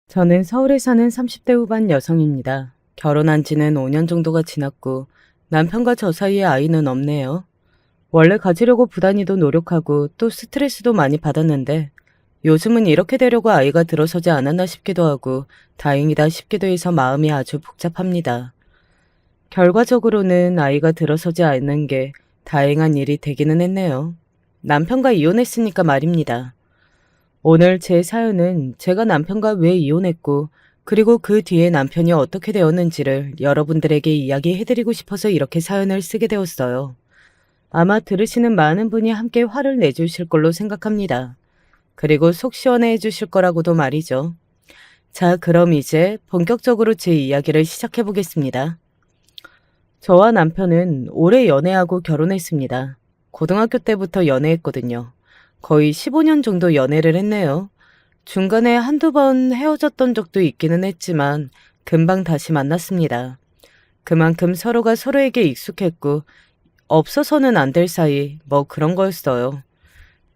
저는 서울에 사는 30대 후반 여성입니다. 결혼한 지는 5년 정도가 지났고 남편과 저 사이에 아이는 없네요. 원래 가지려고 부단히도 노력하고 또 스트레스도 많이 받았는데 요즘은 이렇게 되려고 아이가 들어서지 않았나 싶기도 하고 다행이다 싶기도 해서 마음이 아주 복잡합니다. 결과적으로는 아이가 들어서지 않는 게 다행한 일이 되기는 했네요. 남편과 이혼했으니까 말입니다. 오늘 제 사연은 제가 남편과 왜 이혼했고, 그리고 그 뒤에 남편이 어떻게 되었는지를 여러분들에게 이야기해드리고 싶어서 이렇게 사연을 쓰게 되었어요. 아마 들으시는 많은 분이 함께 화를 내주실 걸로 생각합니다. 그리고 속 시원해 해주실 거라고도 말이죠. 자, 그럼 이제 본격적으로 제 이야기를 시작해 보겠습니다. 저와 남편은 올해 연애하고 결혼했습니다. 고등학교 때부터 연애했거든요. 거의 15년 정도 연애를 했네요. 중간에 한두 번 헤어졌던 적도 있기는 했지만 금방 다시 만났습니다. 그만큼 서로가 서로에게 익숙했고 없어서는 안 될 사이 뭐 그런 거였어요.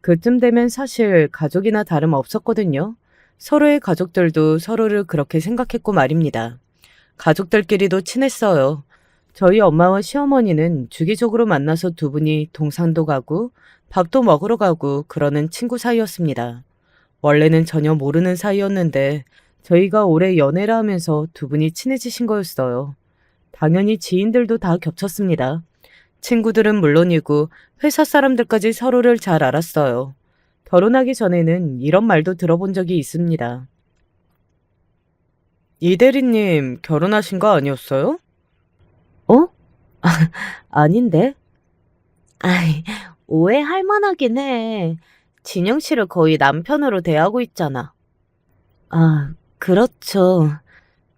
그쯤 되면 사실 가족이나 다름 없었거든요. 서로의 가족들도 서로를 그렇게 생각했고 말입니다. 가족들끼리도 친했어요. 저희 엄마와 시어머니는 주기적으로 만나서 두 분이 동산도 가고 밥도 먹으러 가고 그러는 친구 사이였습니다. 원래는 전혀 모르는 사이였는데 저희가 오래 연애를 하면서 두 분이 친해지신 거였어요. 당연히 지인들도 다 겹쳤습니다. 친구들은 물론이고 회사 사람들까지 서로를 잘 알았어요. 결혼하기 전에는 이런 말도 들어본 적이 있습니다. 이 대리님 결혼하신 거 아니었어요? 어? 아닌데? 아이, 오해할 만하긴 해. 진영 씨를 거의 남편으로 대하고 있잖아. 아, 그렇죠.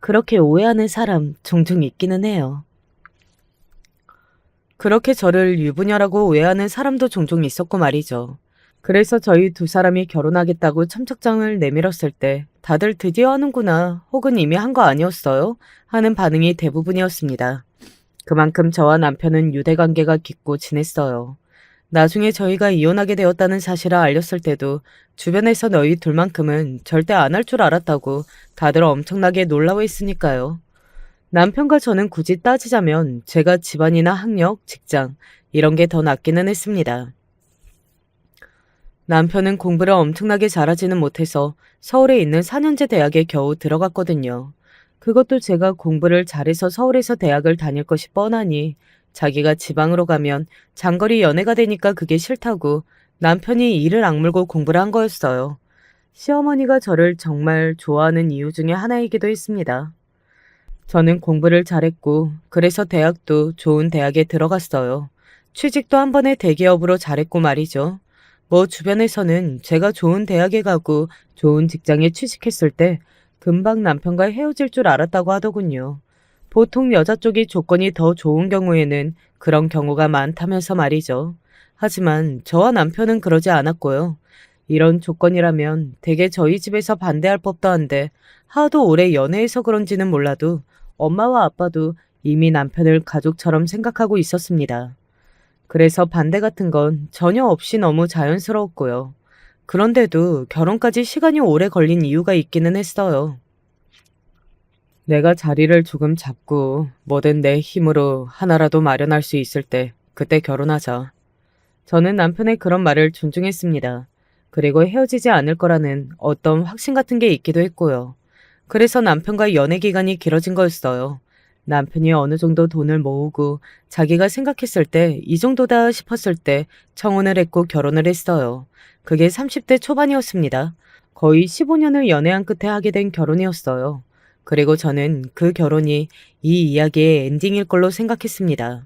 그렇게 오해하는 사람 종종 있기는 해요. 그렇게 저를 유부녀라고 오해하는 사람도 종종 있었고 말이죠. 그래서 저희 두 사람이 결혼하겠다고 청첩장을 내밀었을 때 다들 드디어 하는구나 혹은 이미 한 거 아니었어요? 하는 반응이 대부분이었습니다. 그만큼 저와 남편은 유대관계가 깊고 친했어요. 나중에 저희가 이혼하게 되었다는 사실을 알렸을 때도 주변에서 너희 둘만큼은 절대 안 할 줄 알았다고 다들 엄청나게 놀라워했으니까요. 남편과 저는 굳이 따지자면 제가 집안이나 학력, 직장 이런 게 더 낫기는 했습니다. 남편은 공부를 엄청나게 잘하지는 못해서 서울에 있는 4년제 대학에 겨우 들어갔거든요. 그것도 제가 공부를 잘해서 서울에서 대학을 다닐 것이 뻔하니 자기가 지방으로 가면 장거리 연애가 되니까 그게 싫다고 남편이 이를 악물고 공부를 한 거였어요. 시어머니가 저를 정말 좋아하는 이유 중에 하나이기도 했습니다. 저는 공부를 잘했고 그래서 대학도 좋은 대학에 들어갔어요. 취직도 한 번에 대기업으로 잘했고 말이죠. 뭐 주변에서는 제가 좋은 대학에 가고 좋은 직장에 취직했을 때 금방 남편과 헤어질 줄 알았다고 하더군요. 보통 여자 쪽이 조건이 더 좋은 경우에는 그런 경우가 많다면서 말이죠. 하지만 저와 남편은 그러지 않았고요. 이런 조건이라면 대개 저희 집에서 반대할 법도 한데 하도 오래 연애해서 그런지는 몰라도 엄마와 아빠도 이미 남편을 가족처럼 생각하고 있었습니다. 그래서 반대 같은 건 전혀 없이 너무 자연스러웠고요. 그런데도 결혼까지 시간이 오래 걸린 이유가 있기는 했어요. 내가 자리를 조금 잡고 뭐든 내 힘으로 하나라도 마련할 수 있을 때 그때 결혼하자. 저는 남편의 그런 말을 존중했습니다. 그리고 헤어지지 않을 거라는 어떤 확신 같은 게 있기도 했고요. 그래서 남편과 연애 기간이 길어진 거였어요. 남편이 어느 정도 돈을 모으고 자기가 생각했을 때 이 정도다 싶었을 때 청혼을 했고 결혼을 했어요. 그게 30대 초반이었습니다. 거의 15년을 연애한 끝에 하게 된 결혼이었어요. 그리고 저는 그 결혼이 이 이야기의 엔딩일 걸로 생각했습니다.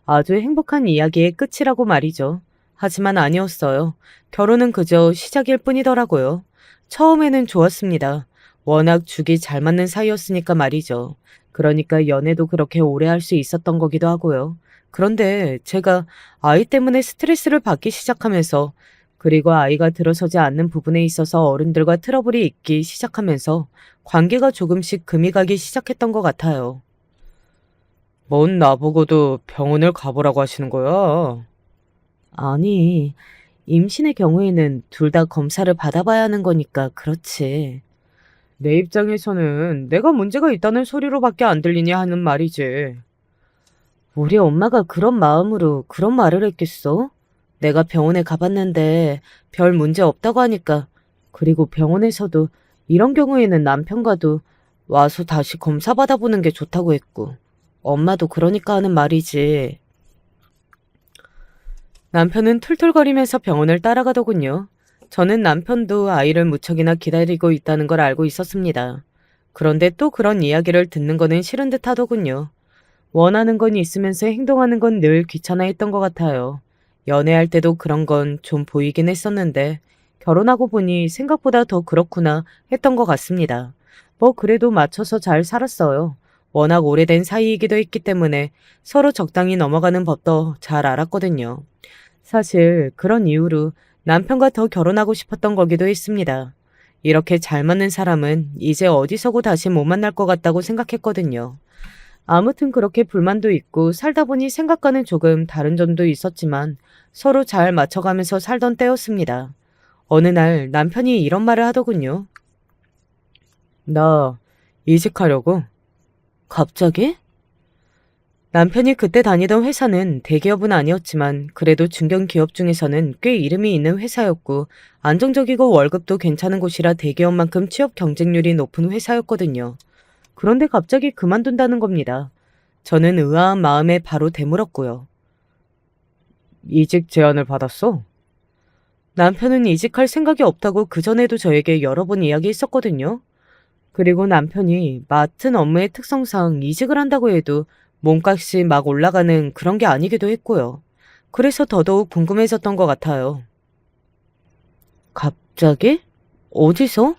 아주 행복한 이야기의 끝이라고 말이죠. 하지만 아니었어요. 결혼은 그저 시작일 뿐이더라고요. 처음에는 좋았습니다. 워낙 죽이 잘 맞는 사이였으니까 말이죠. 그러니까 연애도 그렇게 오래 할 수 있었던 거기도 하고요. 그런데 제가 아이 때문에 스트레스를 받기 시작하면서 그리고 아이가 들어서지 않는 부분에 있어서 어른들과 트러블이 있기 시작하면서 관계가 조금씩 금이 가기 시작했던 것 같아요. 뭔 나보고도 병원을 가보라고 하시는 거야? 아니, 임신의 경우에는 둘 다 검사를 받아봐야 하는 거니까 그렇지. 내 입장에서는 내가 문제가 있다는 소리로밖에 안 들리냐 하는 말이지. 우리 엄마가 그런 마음으로 그런 말을 했겠어? 내가 병원에 가봤는데 별 문제 없다고 하니까. 그리고 병원에서도 이런 경우에는 남편과도 와서 다시 검사 받아보는 게 좋다고 했고. 엄마도 그러니까 하는 말이지. 남편은 툴툴거리면서 병원을 따라가더군요. 저는 남편도 아이를 무척이나 기다리고 있다는 걸 알고 있었습니다. 그런데 또 그런 이야기를 듣는 거는 싫은 듯 하더군요. 원하는 건 있으면서 행동하는 건 늘 귀찮아했던 것 같아요. 연애할 때도 그런 건 좀 보이긴 했었는데 결혼하고 보니 생각보다 더 그렇구나 했던 것 같습니다. 뭐 그래도 맞춰서 잘 살았어요. 워낙 오래된 사이이기도 했기 때문에 서로 적당히 넘어가는 법도 잘 알았거든요. 사실 그런 이유로 남편과 더 결혼하고 싶었던 거기도 했습니다. 이렇게 잘 맞는 사람은 이제 어디서고 다시 못 만날 것 같다고 생각했거든요. 아무튼 그렇게 불만도 있고 살다 보니 생각과는 조금 다른 점도 있었지만 서로 잘 맞춰가면서 살던 때였습니다. 어느 날 남편이 이런 말을 하더군요. 나 이직하려고. 갑자기? 남편이 그때 다니던 회사는 대기업은 아니었지만 그래도 중견기업 중에서는 꽤 이름이 있는 회사였고 안정적이고 월급도 괜찮은 곳이라 대기업만큼 취업 경쟁률이 높은 회사였거든요. 그런데 갑자기 그만둔다는 겁니다. 저는 의아한 마음에 바로 되물었고요. 이직 제안을 받았어? 남편은 이직할 생각이 없다고 그전에도 저에게 여러 번 이야기했었거든요. 그리고 남편이 맡은 업무의 특성상 이직을 한다고 해도 몸값이 막 올라가는 그런 게 아니기도 했고요. 그래서 더더욱 궁금해졌던 것 같아요. 갑자기? 어디서?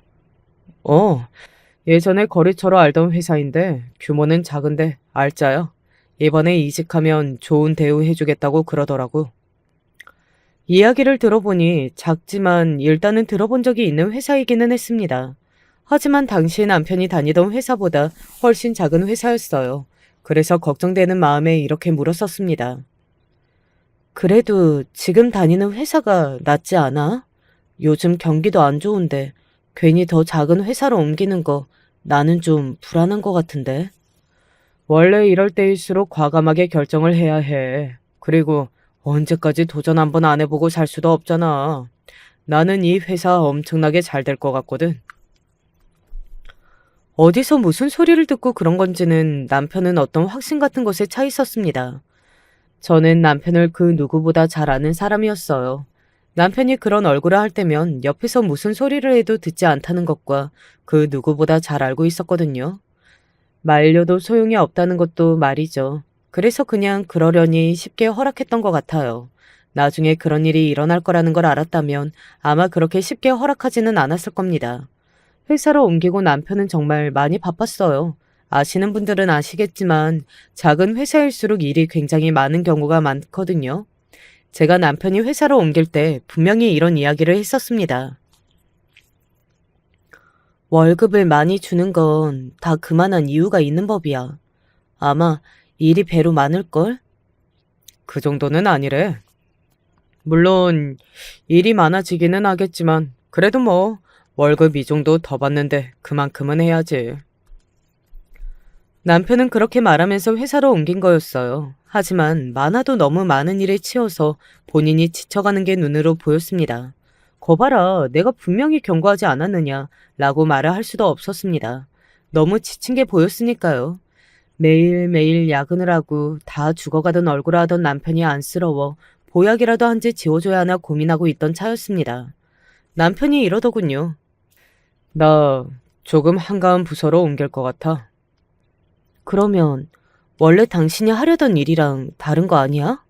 어, 예전에 거래처로 알던 회사인데 규모는 작은데 알짜야. 이번에 이직하면 좋은 대우 해주겠다고 그러더라고. 이야기를 들어보니 작지만 일단은 들어본 적이 있는 회사이기는 했습니다. 하지만 당시 남편이 다니던 회사보다 훨씬 작은 회사였어요. 그래서 걱정되는 마음에 이렇게 물었었습니다. 그래도 지금 다니는 회사가 낫지 않아? 요즘 경기도 안 좋은데 괜히 더 작은 회사로 옮기는 거 나는 좀 불안한 것 같은데. 원래 이럴 때일수록 과감하게 결정을 해야 해. 그리고 언제까지 도전 한번 안 해보고 살 수도 없잖아. 나는 이 회사 엄청나게 잘 될 것 같거든. 어디서 무슨 소리를 듣고 그런 건지는 남편은 어떤 확신 같은 것에 차 있었습니다. 저는 남편을 그 누구보다 잘 아는 사람이었어요. 남편이 그런 얼굴을 할 때면 옆에서 무슨 소리를 해도 듣지 않다는 것과 그 누구보다 잘 알고 있었거든요. 말려도 소용이 없다는 것도 말이죠. 그래서 그냥 그러려니 쉽게 허락했던 것 같아요. 나중에 그런 일이 일어날 거라는 걸 알았다면 아마 그렇게 쉽게 허락하지는 않았을 겁니다. 회사로 옮기고 남편은 정말 많이 바빴어요. 아시는 분들은 아시겠지만 작은 회사일수록 일이 굉장히 많은 경우가 많거든요. 제가 남편이 회사로 옮길 때 분명히 이런 이야기를 했었습니다. 월급을 많이 주는 건 다 그만한 이유가 있는 법이야. 아마 일이 배로 많을걸? 그 정도는 아니래. 물론 일이 많아지기는 하겠지만 그래도 뭐 월급 이 정도 더 받는데 그만큼은 해야지. 남편은 그렇게 말하면서 회사로 옮긴 거였어요. 하지만 많아도 너무 많은 일에 치여서 본인이 지쳐가는 게 눈으로 보였습니다. 거봐라, 내가 분명히 경고하지 않았느냐 라고 말을 할 수도 없었습니다. 너무 지친 게 보였으니까요. 매일매일 야근을 하고 다 죽어가던 얼굴을 하던 남편이 안쓰러워 보약이라도 한 제 지워줘야 하나 고민하고 있던 차였습니다. 남편이 이러더군요. 나 조금 한가한 부서로 옮길 것 같아. 그러면 원래 당신이 하려던 일이랑 다른 거 아니야?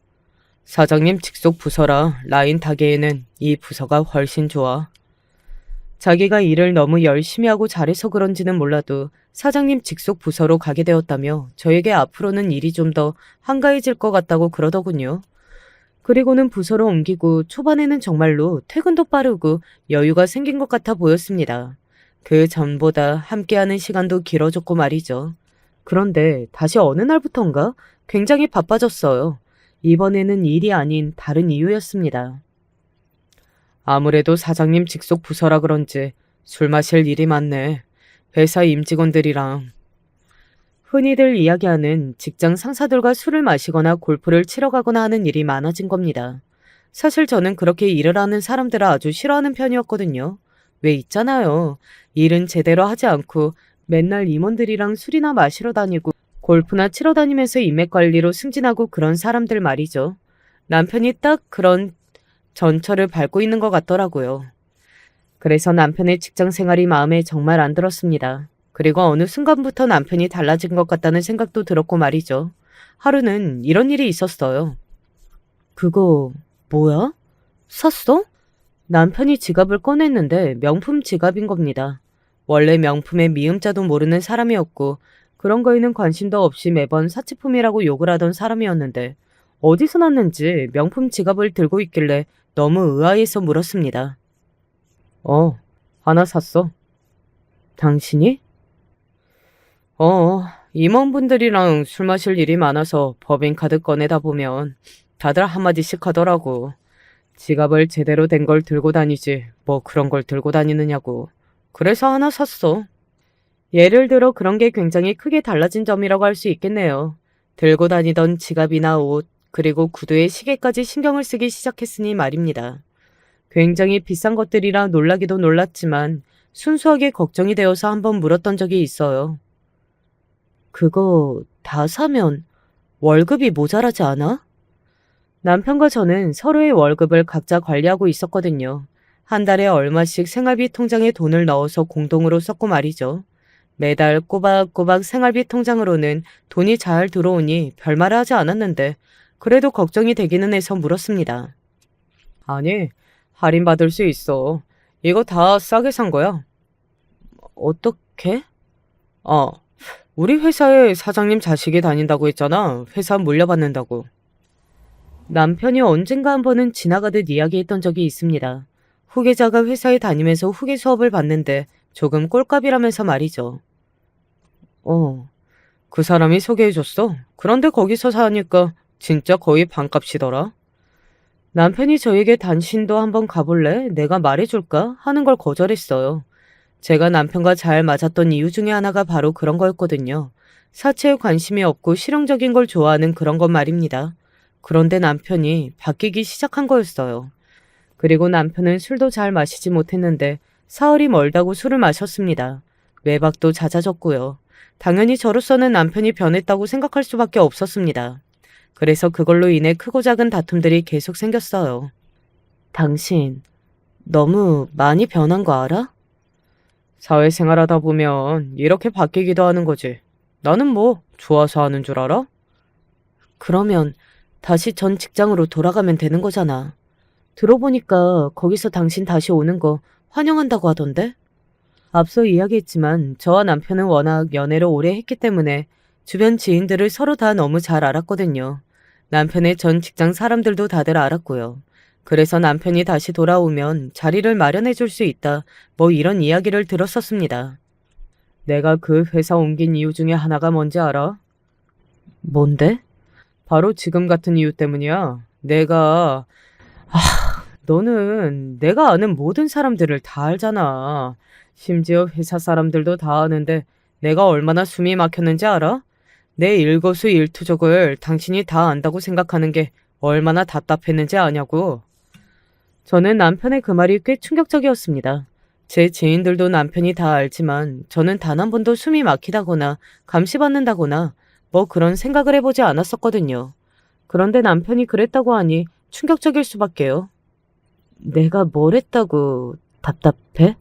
사장님 직속 부서라 라인 타기에는 이 부서가 훨씬 좋아. 자기가 일을 너무 열심히 하고 잘해서 그런지는 몰라도 사장님 직속 부서로 가게 되었다며 저에게 앞으로는 일이 좀 더 한가해질 것 같다고 그러더군요. 그리고는 부서로 옮기고 초반에는 정말로 퇴근도 빠르고 여유가 생긴 것 같아 보였습니다. 그 전보다 함께하는 시간도 길어졌고 말이죠. 그런데 다시 어느 날부턴가 굉장히 바빠졌어요. 이번에는 일이 아닌 다른 이유였습니다. 아무래도 사장님 직속 부서라 그런지 술 마실 일이 많네. 회사 임직원들이랑 흔히들 이야기하는 직장 상사들과 술을 마시거나 골프를 치러 가거나 하는 일이 많아진 겁니다. 사실 저는 그렇게 일을 하는 사람들을 아주 싫어하는 편이었거든요. 왜 있잖아요. 일은 제대로 하지 않고 맨날 임원들이랑 술이나 마시러 다니고 골프나 치러 다니면서 인맥 관리로 승진하고 그런 사람들 말이죠. 남편이 딱 그런 전철을 밟고 있는 것 같더라고요. 그래서 남편의 직장 생활이 마음에 정말 안 들었습니다. 그리고 어느 순간부터 남편이 달라진 것 같다는 생각도 들었고 말이죠. 하루는 이런 일이 있었어요. 그거 뭐야? 샀어? 남편이 지갑을 꺼냈는데 명품 지갑인 겁니다. 원래 명품의 미음자도 모르는 사람이었고 그런 거에는 관심도 없이 매번 사치품이라고 욕을 하던 사람이었는데 어디서 났는지 명품 지갑을 들고 있길래 너무 의아해서 물었습니다. 어, 하나 샀어. 당신이? 어, 임원분들이랑 술 마실 일이 많아서 법인카드 꺼내다 보면 다들 한마디씩 하더라고. 지갑을 제대로 된 걸 들고 다니지, 뭐 그런 걸 들고 다니느냐고. 그래서 하나 샀어. 예를 들어 그런 게 굉장히 크게 달라진 점이라고 할 수 있겠네요. 들고 다니던 지갑이나 옷, 그리고 구두에 시계까지 신경을 쓰기 시작했으니 말입니다. 굉장히 비싼 것들이라 놀라기도 놀랐지만 순수하게 걱정이 되어서 한번 물었던 적이 있어요. 그거 다 사면 월급이 모자라지 않아? 남편과 저는 서로의 월급을 각자 관리하고 있었거든요. 한 달에 얼마씩 생활비 통장에 돈을 넣어서 공동으로 썼고 말이죠. 매달 꼬박꼬박 생활비 통장으로는 돈이 잘 들어오니 별말을 하지 않았는데 그래도 걱정이 되기는 해서 물었습니다. 아니, 할인받을 수 있어. 이거 다 싸게 산 거야. 어떻게? 어, 우리 회사에 사장님 자식이 다닌다고 했잖아. 회사 물려받는다고. 남편이 언젠가 한 번은 지나가듯 이야기했던 적이 있습니다. 후계자가 회사에 다니면서 후계 수업을 받는데 조금 꼴값이라면서 말이죠. 어, 그 사람이 소개해줬어. 그런데 거기서 사니까 진짜 거의 반값이더라. 남편이 저에게 당신도 한번 가볼래? 내가 말해줄까? 하는 걸 거절했어요. 제가 남편과 잘 맞았던 이유 중에 하나가 바로 그런 거였거든요. 사채에 관심이 없고 실용적인 걸 좋아하는 그런 것 말입니다. 그런데 남편이 바뀌기 시작한 거였어요. 그리고 남편은 술도 잘 마시지 못했는데 사흘이 멀다고 술을 마셨습니다. 외박도 잦아졌고요. 당연히 저로서는 남편이 변했다고 생각할 수밖에 없었습니다. 그래서 그걸로 인해 크고 작은 다툼들이 계속 생겼어요. 당신, 너무 많이 변한 거 알아? 사회생활하다 보면 이렇게 바뀌기도 하는 거지. 나는 뭐 좋아서 하는 줄 알아? 그러면 다시 전 직장으로 돌아가면 되는 거잖아. 들어보니까 거기서 당신 다시 오는 거 환영한다고 하던데? 앞서 이야기했지만 저와 남편은 워낙 연애를 오래 했기 때문에 주변 지인들을 서로 다 너무 잘 알았거든요. 남편의 전 직장 사람들도 다들 알았고요. 그래서 남편이 다시 돌아오면 자리를 마련해 줄 수 있다. 뭐 이런 이야기를 들었었습니다. 내가 그 회사 옮긴 이유 중에 하나가 뭔지 알아? 뭔데? 바로 지금 같은 이유 때문이야. 너는 내가 아는 모든 사람들을 다 알잖아. 심지어 회사 사람들도 다 아는데 내가 얼마나 숨이 막혔는지 알아? 내 일거수일투족을 당신이 다 안다고 생각하는 게 얼마나 답답했는지 아냐고. 저는 남편의 그 말이 꽤 충격적이었습니다. 제 지인들도 남편이 다 알지만 저는 단 한 번도 숨이 막히다거나 감시받는다거나 뭐 그런 생각을 해보지 않았었거든요. 그런데 남편이 그랬다고 하니 충격적일 수밖에요. 내가 뭘 했다고 답답해?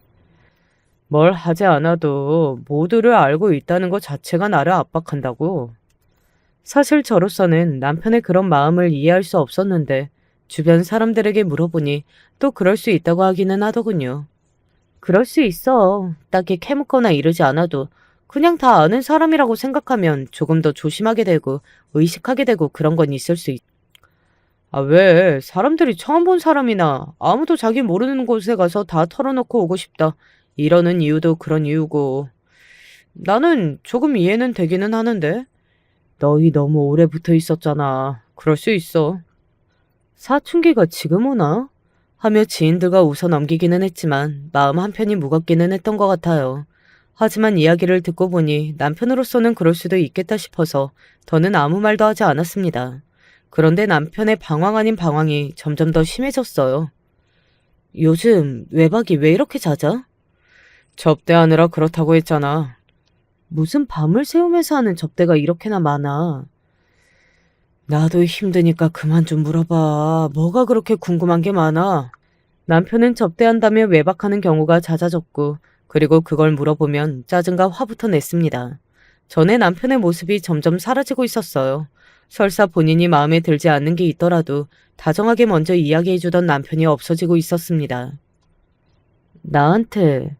뭘 하지 않아도 모두를 알고 있다는 것 자체가 나를 압박한다고. 사실 저로서는 남편의 그런 마음을 이해할 수 없었는데 주변 사람들에게 물어보니 또 그럴 수 있다고 하기는 하더군요. 그럴 수 있어. 딱히 캐묻거나 이러지 않아도 그냥 다 아는 사람이라고 생각하면 조금 더 조심하게 되고 의식하게 되고 그런 건 있을 수 있. 아, 왜? 사람들이 처음 본 사람이나 아무도 자기 모르는 곳에 가서 다 털어놓고 오고 싶다. 이러는 이유도 그런 이유고. 나는 조금 이해는 되기는 하는데. 너희 너무 오래 붙어 있었잖아. 그럴 수 있어. 사춘기가 지금 오나? 하며 지인들과 웃어 넘기기는 했지만 마음 한편이 무겁기는 했던 것 같아요. 하지만 이야기를 듣고 보니 남편으로서는 그럴 수도 있겠다 싶어서 더는 아무 말도 하지 않았습니다. 그런데 남편의 방황 아닌 방황이 점점 더 심해졌어요. 요즘 외박이 왜 이렇게 잦아? 접대하느라 그렇다고 했잖아. 무슨 밤을 새우면서 하는 접대가 이렇게나 많아. 나도 힘드니까 그만 좀 물어봐. 뭐가 그렇게 궁금한 게 많아? 남편은 접대한다며 외박하는 경우가 잦아졌고, 그리고 그걸 물어보면 짜증과 화부터 냈습니다. 전에 남편의 모습이 점점 사라지고 있었어요. 설사 본인이 마음에 들지 않는 게 있더라도 다정하게 먼저 이야기해주던 남편이 없어지고 있었습니다. 나한테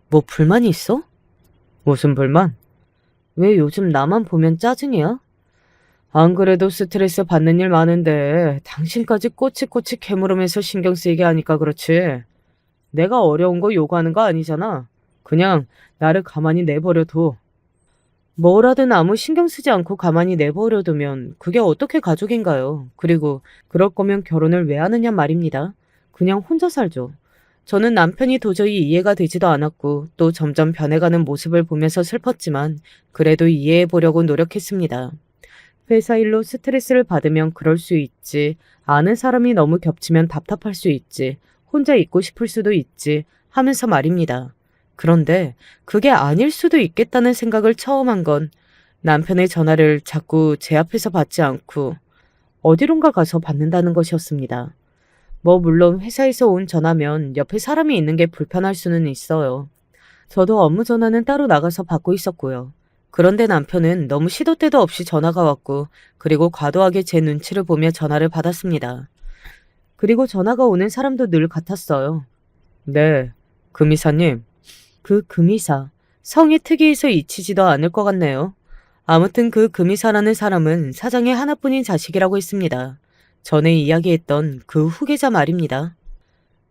뭐 불만이 있어? 무슨 불만? 왜 요즘 나만 보면 짜증이야? 안 그래도 스트레스 받는 일 많은데 당신까지 꼬치꼬치 캐물으면서 신경 쓰이게 하니까 그렇지. 내가 어려운 거 요구하는 거 아니잖아. 그냥 나를 가만히 내버려둬. 뭐라든 아무 신경 쓰지 않고 가만히 내버려두면 그게 어떻게 가족인가요? 그리고 그럴 거면 결혼을 왜 하느냐 말입니다. 그냥 혼자 살죠. 저는 남편이 도저히 이해가 되지도 않았고 또 점점 변해가는 모습을 보면서 슬펐지만 그래도 이해해 보려고 노력했습니다. 회사 일로 스트레스를 받으면 그럴 수 있지. 아는 사람이 너무 겹치면 답답할 수 있지. 혼자 있고 싶을 수도 있지. 하면서 말입니다. 그런데 그게 아닐 수도 있겠다는 생각을 처음 한 건 남편의 전화를 자꾸 제 앞에서 받지 않고 어디론가 가서 받는다는 것이었습니다. 뭐 물론 회사에서 온 전화면 옆에 사람이 있는 게 불편할 수는 있어요. 저도 업무 전화는 따로 나가서 받고 있었고요. 그런데 남편은 너무 시도 때도 없이 전화가 왔고 그리고 과도하게 제 눈치를 보며 전화를 받았습니다. 그리고 전화가 오는 사람도 늘 같았어요. 네, 금이사님. 그 금이사. 성이 특이해서 잊히지도 않을 것 같네요. 아무튼 그 금이사라는 사람은 사장의 하나뿐인 자식이라고 했습니다. 전에 이야기했던 그 후계자 말입니다.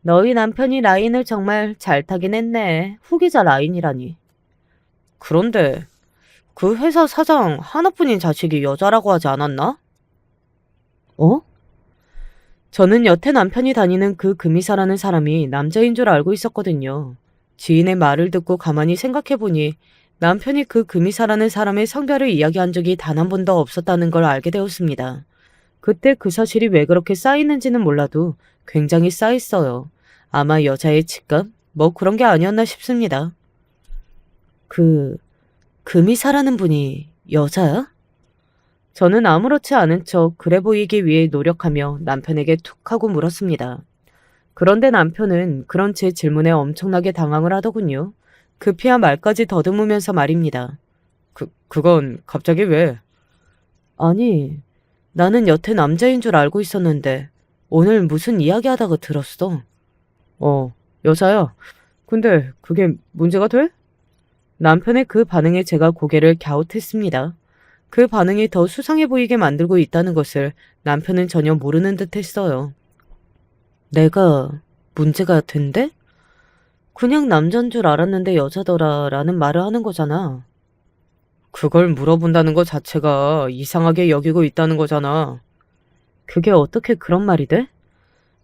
너희 남편이 라인을 정말 잘 타긴 했네. 후계자 라인이라니. 그런데 그 회사 사장 하나뿐인 자식이 여자라고 하지 않았나? 어? 저는 여태 남편이 다니는 그 금이사라는 사람이 남자인 줄 알고 있었거든요. 지인의 말을 듣고 가만히 생각해보니 남편이 그 금이사라는 사람의 성별을 이야기한 적이 단 한 번도 없었다는 걸 알게 되었습니다. 그때 그 사실이 왜 그렇게 쌓이는지는 몰라도 굉장히 쌓였어요. 아마 여자의 직감? 뭐 그런 게 아니었나 싶습니다. 금이사라는 분이 여자야? 저는 아무렇지 않은 척 그래 보이기 위해 노력하며 남편에게 툭 하고 물었습니다. 그런데 남편은 그런 제 질문에 엄청나게 당황을 하더군요. 급히야 말까지 더듬으면서 말입니다. 그건 갑자기 왜? 아니, 나는 여태 남자인 줄 알고 있었는데 오늘 무슨 이야기하다가 들었어. 여자야. 근데 그게 문제가 돼? 남편의 그 반응에 제가 고개를 갸웃했습니다. 그 반응이 더 수상해 보이게 만들고 있다는 것을 남편은 전혀 모르는 듯 했어요. 내가 문제가 된대? 그냥 남잔 줄 알았는데 여자더라 라는 말을 하는 거잖아. 그걸 물어본다는 것 자체가 이상하게 여기고 있다는 거잖아. 그게 어떻게 그런 말이 돼?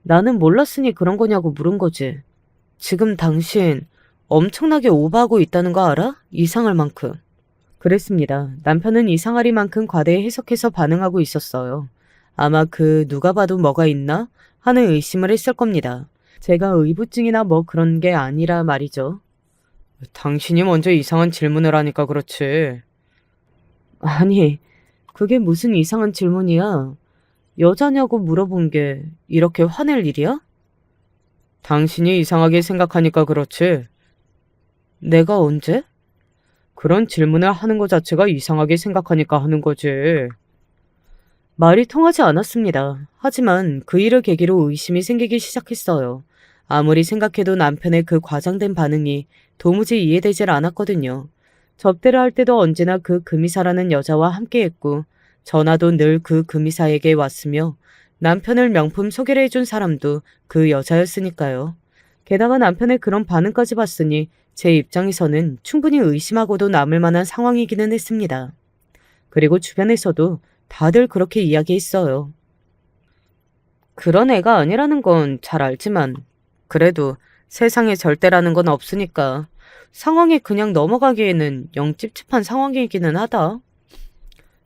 나는 몰랐으니 그런 거냐고 물은 거지. 지금 당신 엄청나게 오버하고 있다는 거 알아? 이상할 만큼. 그랬습니다. 남편은 이상하리만큼 과대히 해석해서 반응하고 있었어요. 아마 누가 봐도 뭐가 있나 하는 의심을 했을 겁니다. 제가 의부증이나 뭐 그런 게 아니라 말이죠. 당신이 먼저 이상한 질문을 하니까 그렇지. 아니, 그게 무슨 이상한 질문이야. 여자냐고 물어본 게 이렇게 화낼 일이야? 당신이 이상하게 생각하니까 그렇지. 내가 언제? 그런 질문을 하는 것 자체가 이상하게 생각하니까 하는 거지. 말이 통하지 않았습니다. 하지만 그 일을 계기로 의심이 생기기 시작했어요. 아무리 생각해도 남편의 그 과장된 반응이 도무지 이해되질 않았거든요. 접대를 할 때도 언제나 그 금이사라는 여자와 함께했고 전화도 늘 그 금이사에게 왔으며 남편을 명품 소개를 해준 사람도 그 여자였으니까요. 게다가 남편의 그런 반응까지 봤으니 제 입장에서는 충분히 의심하고도 남을 만한 상황이기는 했습니다. 그리고 주변에서도 다들 그렇게 이야기했어요. 그런 애가 아니라는 건 잘 알지만 그래도 세상에 절대라는 건 없으니까 상황에 그냥 넘어가기에는 영 찝찝한 상황이기는 하다.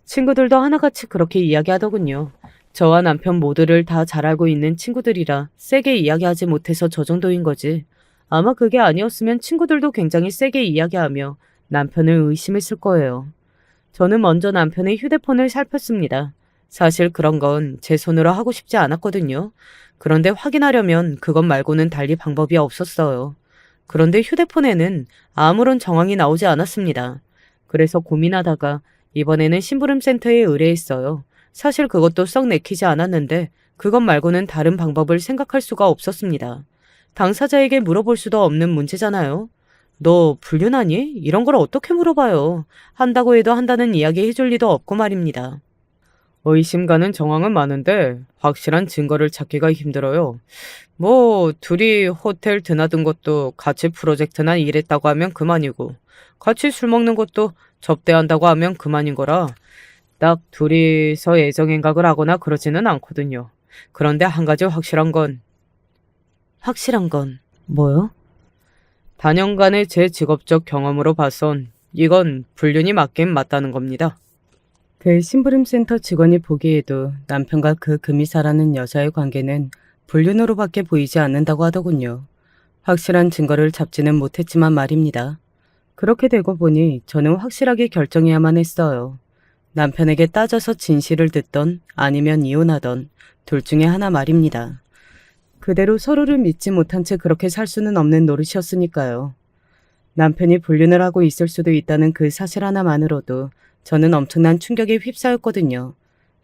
친구들도 하나같이 그렇게 이야기하더군요. 저와 남편 모두를 다 잘 알고 있는 친구들이라 세게 이야기하지 못해서 저 정도인 거지. 아마 그게 아니었으면 친구들도 굉장히 세게 이야기하며 남편을 의심했을 거예요. 저는 먼저 남편의 휴대폰을 살폈습니다. 사실 그런 건 제 손으로 하고 싶지 않았거든요. 그런데 확인하려면 그것 말고는 달리 방법이 없었어요. 그런데 휴대폰에는 아무런 정황이 나오지 않았습니다. 그래서 고민하다가 이번에는 심부름센터에 의뢰했어요. 사실 그것도 썩 내키지 않았는데 그것 말고는 다른 방법을 생각할 수가 없었습니다. 당사자에게 물어볼 수도 없는 문제잖아요. 너 불륜하니? 이런 걸 어떻게 물어봐요. 한다고 해도 한다는 이야기 해줄 리도 없고 말입니다. 의심 가는 정황은 많은데 확실한 증거를 찾기가 힘들어요. 뭐 둘이 호텔 드나든 것도 같이 프로젝트나 일했다고 하면 그만이고 같이 술 먹는 것도 접대한다고 하면 그만인 거라 딱 둘이서 애정행각을 하거나 그러지는 않거든요. 그런데 한 가지 확실한 건 뭐요? 다년간의 제 직업적 경험으로 봐선 이건 불륜이 맞긴 맞다는 겁니다. 그 심부름센터 직원이 보기에도 남편과 그 금이사라는 여자의 관계는 불륜으로밖에 보이지 않는다고 하더군요. 확실한 증거를 잡지는 못했지만 말입니다. 그렇게 되고 보니 저는 확실하게 결정해야만 했어요. 남편에게 따져서 진실을 듣던 아니면 이혼하던 둘 중에 하나 말입니다. 그대로 서로를 믿지 못한 채 그렇게 살 수는 없는 노릇이었으니까요. 남편이 불륜을 하고 있을 수도 있다는 그 사실 하나만으로도 저는 엄청난 충격에 휩싸였거든요.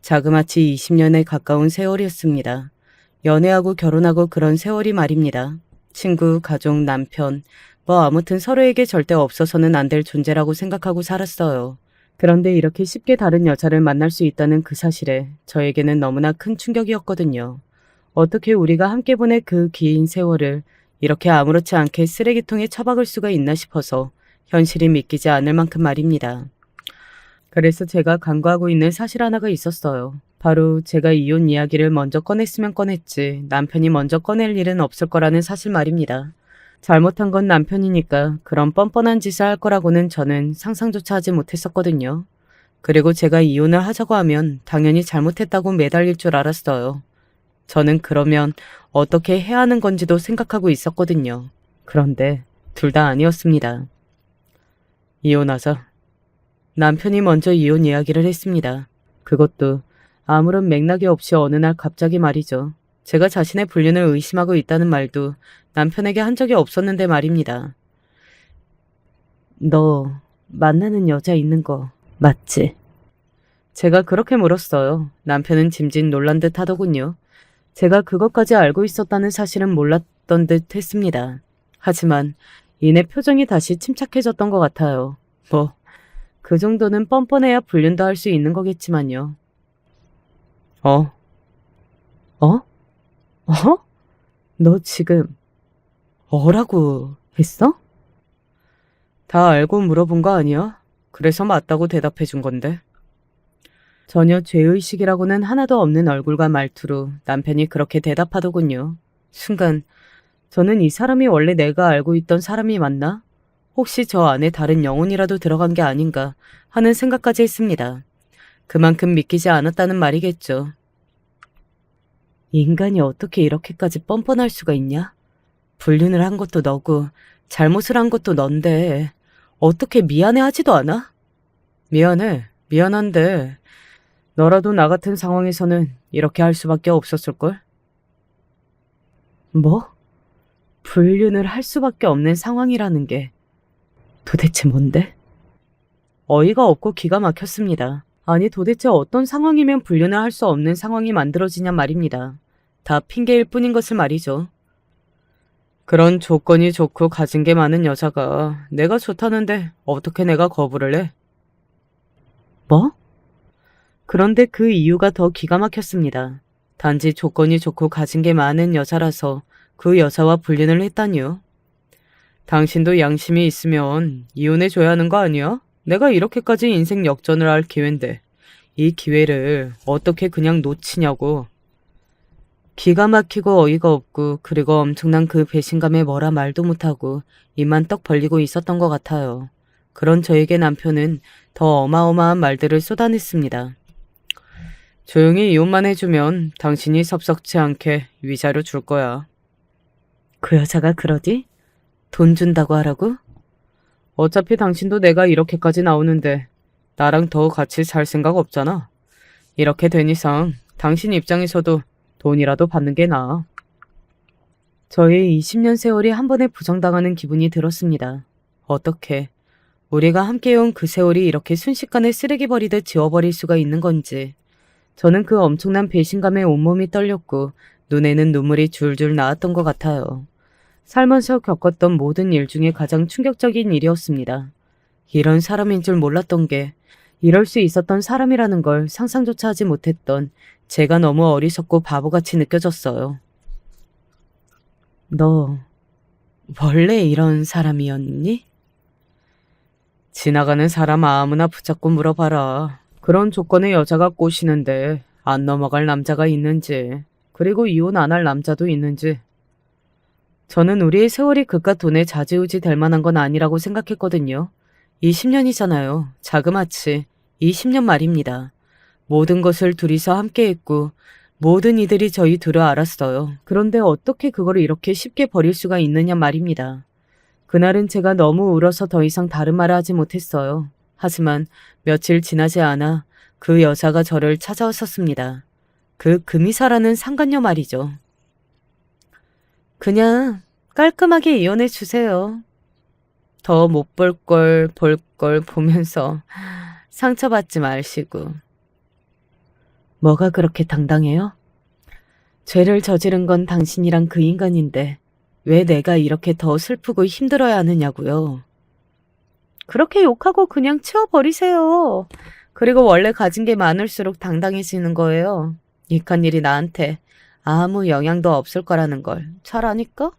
자그마치 20년에 가까운 세월이었습니다. 연애하고 결혼하고 그런 세월이 말입니다. 친구, 가족, 남편, 뭐 아무튼 서로에게 절대 없어서는 안 될 존재라고 생각하고 살았어요. 그런데 이렇게 쉽게 다른 여자를 만날 수 있다는 그 사실에 저에게는 너무나 큰 충격이었거든요. 어떻게 우리가 함께 보낸 그 긴 세월을 이렇게 아무렇지 않게 쓰레기통에 처박을 수가 있나 싶어서 현실이 믿기지 않을 만큼 말입니다. 그래서 제가 간과하고 있는 사실 하나가 있었어요. 바로 제가 이혼 이야기를 먼저 꺼냈으면 꺼냈지 남편이 먼저 꺼낼 일은 없을 거라는 사실 말입니다. 잘못한 건 남편이니까 그런 뻔뻔한 짓을 할 거라고는 저는 상상조차 하지 못했었거든요. 그리고 제가 이혼을 하자고 하면 당연히 잘못했다고 매달릴 줄 알았어요. 저는 그러면 어떻게 해야 하는 건지도 생각하고 있었거든요. 그런데 둘 다 아니었습니다. 이혼하자. 남편이 먼저 이혼 이야기를 했습니다. 그것도 아무런 맥락이 없이 어느 날 갑자기 말이죠. 제가 자신의 불륜을 의심하고 있다는 말도 남편에게 한 적이 없었는데 말입니다. 너 만나는 여자 있는 거 맞지? 제가 그렇게 물었어요. 남편은 짐짓 놀란 듯 하더군요. 제가 그것까지 알고 있었다는 사실은 몰랐던 듯 했습니다. 하지만 이내 표정이 다시 침착해졌던 것 같아요. 뭐 그 정도는 뻔뻔해야 불륜도 할 수 있는 거겠지만요. 어? 어? 너 지금 어라고 했어? 다 알고 물어본 거 아니야? 그래서 맞다고 대답해 준 건데. 전혀 죄의식이라고는 하나도 없는 얼굴과 말투로 남편이 그렇게 대답하더군요. 순간 저는 이 사람이 원래 내가 알고 있던 사람이 맞나? 혹시 저 안에 다른 영혼이라도 들어간 게 아닌가 하는 생각까지 했습니다. 그만큼 믿기지 않았다는 말이겠죠. 인간이 어떻게 이렇게까지 뻔뻔할 수가 있냐? 불륜을 한 것도 너고 잘못을 한 것도 넌데 어떻게 미안해 하지도 않아? 미안한데 너라도 나 같은 상황에서는 이렇게 할 수밖에 없었을걸? 뭐? 불륜을 할 수밖에 없는 상황이라는 게 도대체 뭔데? 어이가 없고 기가 막혔습니다. 아니 도대체 어떤 상황이면 불륜을 할 수 없는 상황이 만들어지냐 말입니다. 다 핑계일 뿐인 것을 말이죠. 그런 조건이 좋고 가진 게 많은 여자가 내가 좋다는데 어떻게 내가 거부를 해? 뭐? 그런데 그 이유가 더 기가 막혔습니다. 단지 조건이 좋고 가진 게 많은 여자라서 그 여자와 불륜을 했다니요. 당신도 양심이 있으면 이혼해줘야 하는 거 아니야? 내가 이렇게까지 인생 역전을 할 기회인데 이 기회를 어떻게 그냥 놓치냐고. 기가 막히고 어이가 없고 그리고 엄청난 그 배신감에 뭐라 말도 못하고 입만 떡 벌리고 있었던 것 같아요. 그런 저에게 남편은 더 어마어마한 말들을 쏟아냈습니다. 조용히 이혼만 해주면 당신이 섭섭치 않게 위자료 줄 거야. 그 여자가 그러지? 돈 준다고 하라고? 어차피 당신도 내가 이렇게까지 나오는데 나랑 더 같이 살 생각 없잖아. 이렇게 된 이상 당신 입장에서도 돈이라도 받는 게 나아. 저의 20년 세월이 한 번에 부정당하는 기분이 들었습니다. 어떻게 우리가 함께해온 그 세월이 이렇게 순식간에 쓰레기 버리듯 지워버릴 수가 있는 건지. 저는 그 엄청난 배신감에 온몸이 떨렸고 눈에는 눈물이 줄줄 나왔던 것 같아요. 살면서 겪었던 모든 일 중에 가장 충격적인 일이었습니다. 이런 사람인 줄 몰랐던 게 이럴 수 있었던 사람이라는 걸 상상조차 하지 못했던 제가 너무 어리석고 바보같이 느껴졌어요. 너 원래 이런 사람이었니? 지나가는 사람 아무나 붙잡고 물어봐라. 그런 조건의 여자가 꼬시는데 안 넘어갈 남자가 있는지, 그리고 이혼 안 할 남자도 있는지. 저는 우리의 세월이 그깟 돈에 좌지우지 될 만한 건 아니라고 생각했거든요. 20년이잖아요. 자그마치 20년 말입니다. 모든 것을 둘이서 함께했고 모든 이들이 저희 둘을 알았어요. 그런데 어떻게 그걸 이렇게 쉽게 버릴 수가 있느냐 말입니다. 그날은 제가 너무 울어서 더 이상 다른 말을 하지 못했어요. 하지만 며칠 지나지 않아 그 여자가 저를 찾아왔었습니다. 그 금이사라는 상간녀 말이죠. 그냥 깔끔하게 이혼해 주세요. 더 못 볼 걸 보면서 상처받지 마시고. 뭐가 그렇게 당당해요? 죄를 저지른 건 당신이랑 그 인간인데 왜 내가 이렇게 더 슬프고 힘들어야 하느냐고요. 그렇게 욕하고 그냥 치워버리세요. 그리고 원래 가진 게 많을수록 당당해지는 거예요. 이칸 일이 나한테 아무 영향도 없을 거라는 걸 잘 아니까?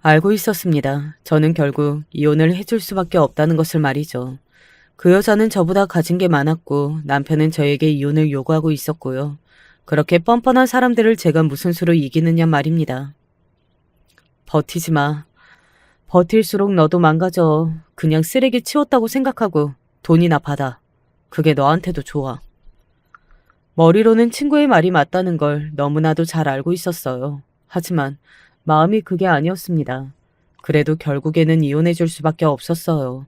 알고 있었습니다. 저는 결국 이혼을 해줄 수밖에 없다는 것을 말이죠. 그 여자는 저보다 가진 게 많았고 남편은 저에게 이혼을 요구하고 있었고요. 그렇게 뻔뻔한 사람들을 제가 무슨 수로 이기느냐 말입니다. 버티지 마. 버틸수록 너도 망가져. 그냥 쓰레기 치웠다고 생각하고 돈이나 받아. 그게 너한테도 좋아. 머리로는 친구의 말이 맞다는 걸 너무나도 잘 알고 있었어요. 하지만 마음이 그게 아니었습니다. 그래도 결국에는 이혼해 줄 수밖에 없었어요.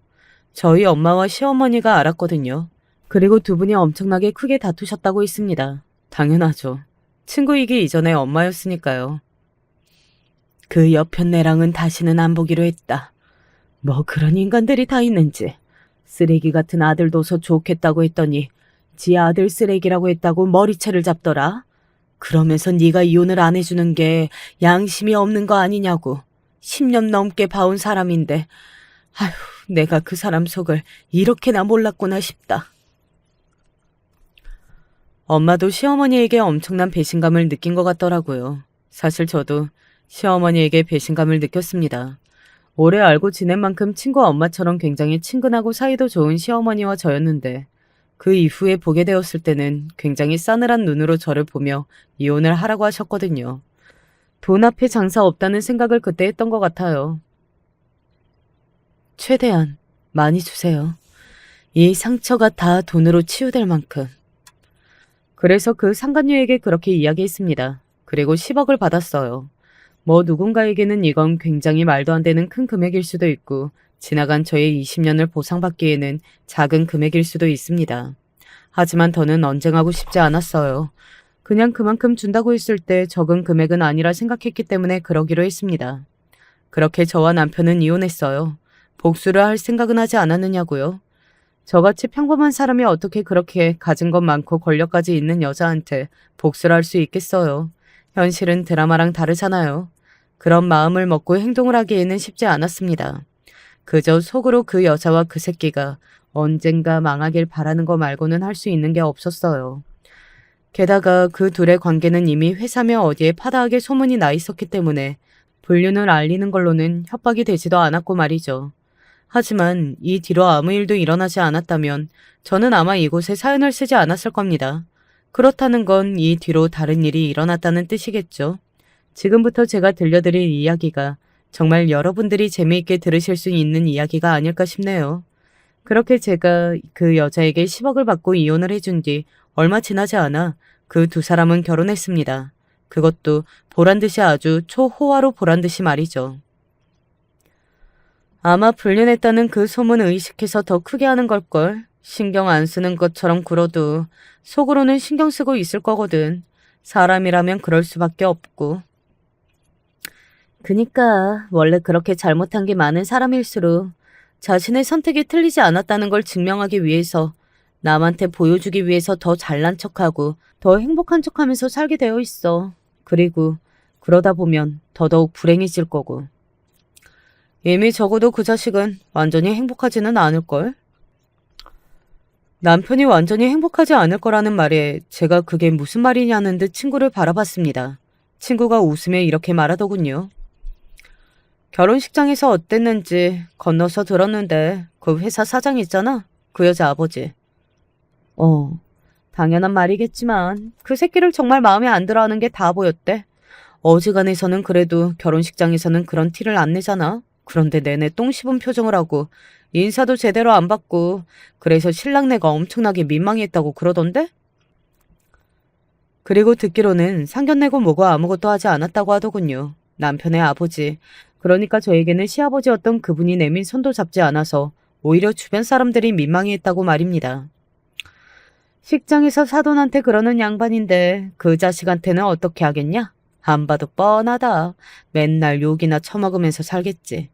저희 엄마와 시어머니가 알았거든요. 그리고 두 분이 엄청나게 크게 다투셨다고 했습니다. 당연하죠. 친구이기 이전에 엄마였으니까요. 그 여편네랑은 다시는 안 보기로 했다. 뭐 그런 인간들이 다 있는지. 쓰레기 같은 아들 둬서 좋겠다고 했더니 지 아들 쓰레기라고 했다고 머리채를 잡더라. 그러면서 네가 이혼을 안 해주는 게 양심이 없는 거 아니냐고. 10년 넘게 봐온 사람인데 아휴 내가 그 사람 속을 이렇게나 몰랐구나 싶다. 엄마도 시어머니에게 엄청난 배신감을 느낀 것 같더라고요. 사실 저도 시어머니에게 배신감을 느꼈습니다. 오래 알고 지낸 만큼 친구 엄마처럼 굉장히 친근하고 사이도 좋은 시어머니와 저였는데 그 이후에 보게 되었을 때는 굉장히 싸늘한 눈으로 저를 보며 이혼을 하라고 하셨거든요. 돈 앞에 장사 없다는 생각을 그때 했던 것 같아요. 최대한 많이 주세요. 이 상처가 다 돈으로 치유될 만큼. 그래서 그 상간녀에게 그렇게 이야기했습니다. 그리고 10억을 받았어요. 뭐 누군가에게는 이건 굉장히 말도 안 되는 큰 금액일 수도 있고 지나간 저의 20년을 보상받기에는 작은 금액일 수도 있습니다. 하지만 더는 언쟁하고 싶지 않았어요. 그냥 그만큼 준다고 했을 때 적은 금액은 아니라 생각했기 때문에 그러기로 했습니다. 그렇게 저와 남편은 이혼했어요. 복수를 할 생각은 하지 않았느냐고요. 저같이 평범한 사람이 어떻게 그렇게 가진 것 많고 권력까지 있는 여자한테 복수를 할 수 있겠어요. 현실은 드라마랑 다르잖아요. 그런 마음을 먹고 행동을 하기에는 쉽지 않았습니다. 그저 속으로 그 여자와 그 새끼가 언젠가 망하길 바라는 거 말고는 할 수 있는 게 없었어요. 게다가 그 둘의 관계는 이미 회사며 어디에 파다하게 소문이 나 있었기 때문에 불륜을 알리는 걸로는 협박이 되지도 않았고 말이죠. 하지만 이 뒤로 아무 일도 일어나지 않았다면 저는 아마 이곳에 사연을 쓰지 않았을 겁니다. 그렇다는 건 이 뒤로 다른 일이 일어났다는 뜻이겠죠. 지금부터 제가 들려드릴 이야기가 정말 여러분들이 재미있게 들으실 수 있는 이야기가 아닐까 싶네요. 그렇게 제가 그 여자에게 10억을 받고 이혼을 해준 뒤 얼마 지나지 않아 그 두 사람은 결혼했습니다. 그것도 보란듯이 아주 초호화로 보란듯이 말이죠. 아마 불륜했다는 그 소문을 의식해서 더 크게 하는 걸걸. 신경 안 쓰는 것처럼 굴어도 속으로는 신경 쓰고 있을 거거든. 사람이라면 그럴 수밖에 없고. 그니까 원래 그렇게 잘못한 게 많은 사람일수록 자신의 선택이 틀리지 않았다는 걸 증명하기 위해서 남한테 보여주기 위해서 더 잘난 척하고 더 행복한 척하면서 살게 되어 있어. 그리고 그러다 보면 더더욱 불행해질 거고. 이미 적어도 그 자식은 완전히 행복하지는 않을걸? 남편이 완전히 행복하지 않을 거라는 말에 제가 그게 무슨 말이냐는 듯 친구를 바라봤습니다. 친구가 웃으며 이렇게 말하더군요. 결혼식장에서 어땠는지 건너서 들었는데 그 회사 사장 있잖아? 그 여자 아버지. 당연한 말이겠지만 그 새끼를 정말 마음에 안 들어하는 게 다 보였대. 어지간해서는 그래도 결혼식장에서는 그런 티를 안 내잖아. 그런데 내내 똥 씹은 표정을 하고 인사도 제대로 안 받고 그래서 신랑네가 엄청나게 민망했다고 그러던데? 그리고 듣기로는 상견례고 뭐고 아무것도 하지 않았다고 하더군요. 남편의 아버지. 그러니까 저에게는 시아버지였던 그분이 내민 손도 잡지 않아서 오히려 주변 사람들이 민망해했다고 말입니다. 식장에서 사돈한테 그러는 양반인데 그 자식한테는 어떻게 하겠냐? 안 봐도 뻔하다. 맨날 욕이나 처먹으면서 살겠지.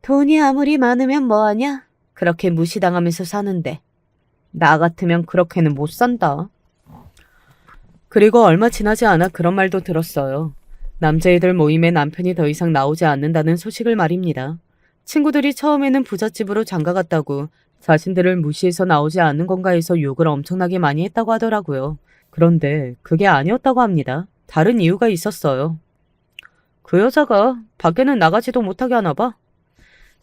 돈이 아무리 많으면 뭐하냐? 그렇게 무시당하면서 사는데. 나 같으면 그렇게는 못 산다. 그리고 얼마 지나지 않아 그런 말도 들었어요. 남자애들 모임에 남편이 더 이상 나오지 않는다는 소식을 말입니다. 친구들이 처음에는 부잣집으로 장가갔다고 자신들을 무시해서 나오지 않는 건가 해서 욕을 엄청나게 많이 했다고 하더라고요. 그런데 그게 아니었다고 합니다. 다른 이유가 있었어요. 그 여자가 밖에는 나가지도 못하게 하나 봐.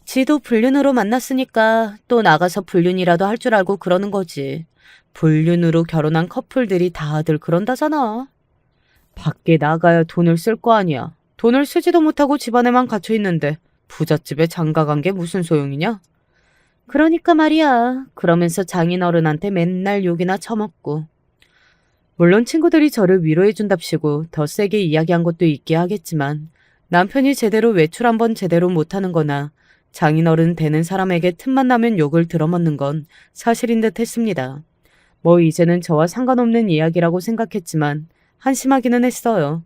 지도 불륜으로 만났으니까 또 나가서 불륜이라도 할 줄 알고 그러는 거지. 불륜으로 결혼한 커플들이 다들 그런다잖아. 밖에 나가야 돈을 쓸 거 아니야. 돈을 쓰지도 못하고 집안에만 갇혀 있는데 부잣집에 장가간 게 무슨 소용이냐? 그러니까 말이야. 그러면서 장인어른한테 맨날 욕이나 처먹고. 물론 친구들이 저를 위로해준답시고 더 세게 이야기한 것도 있게 하겠지만 남편이 제대로 외출 한번 제대로 못하는 거나 장인어른 되는 사람에게 틈만 나면 욕을 들어먹는 건 사실인 듯 했습니다. 뭐 이제는 저와 상관없는 이야기라고 생각했지만 한심하기는 했어요.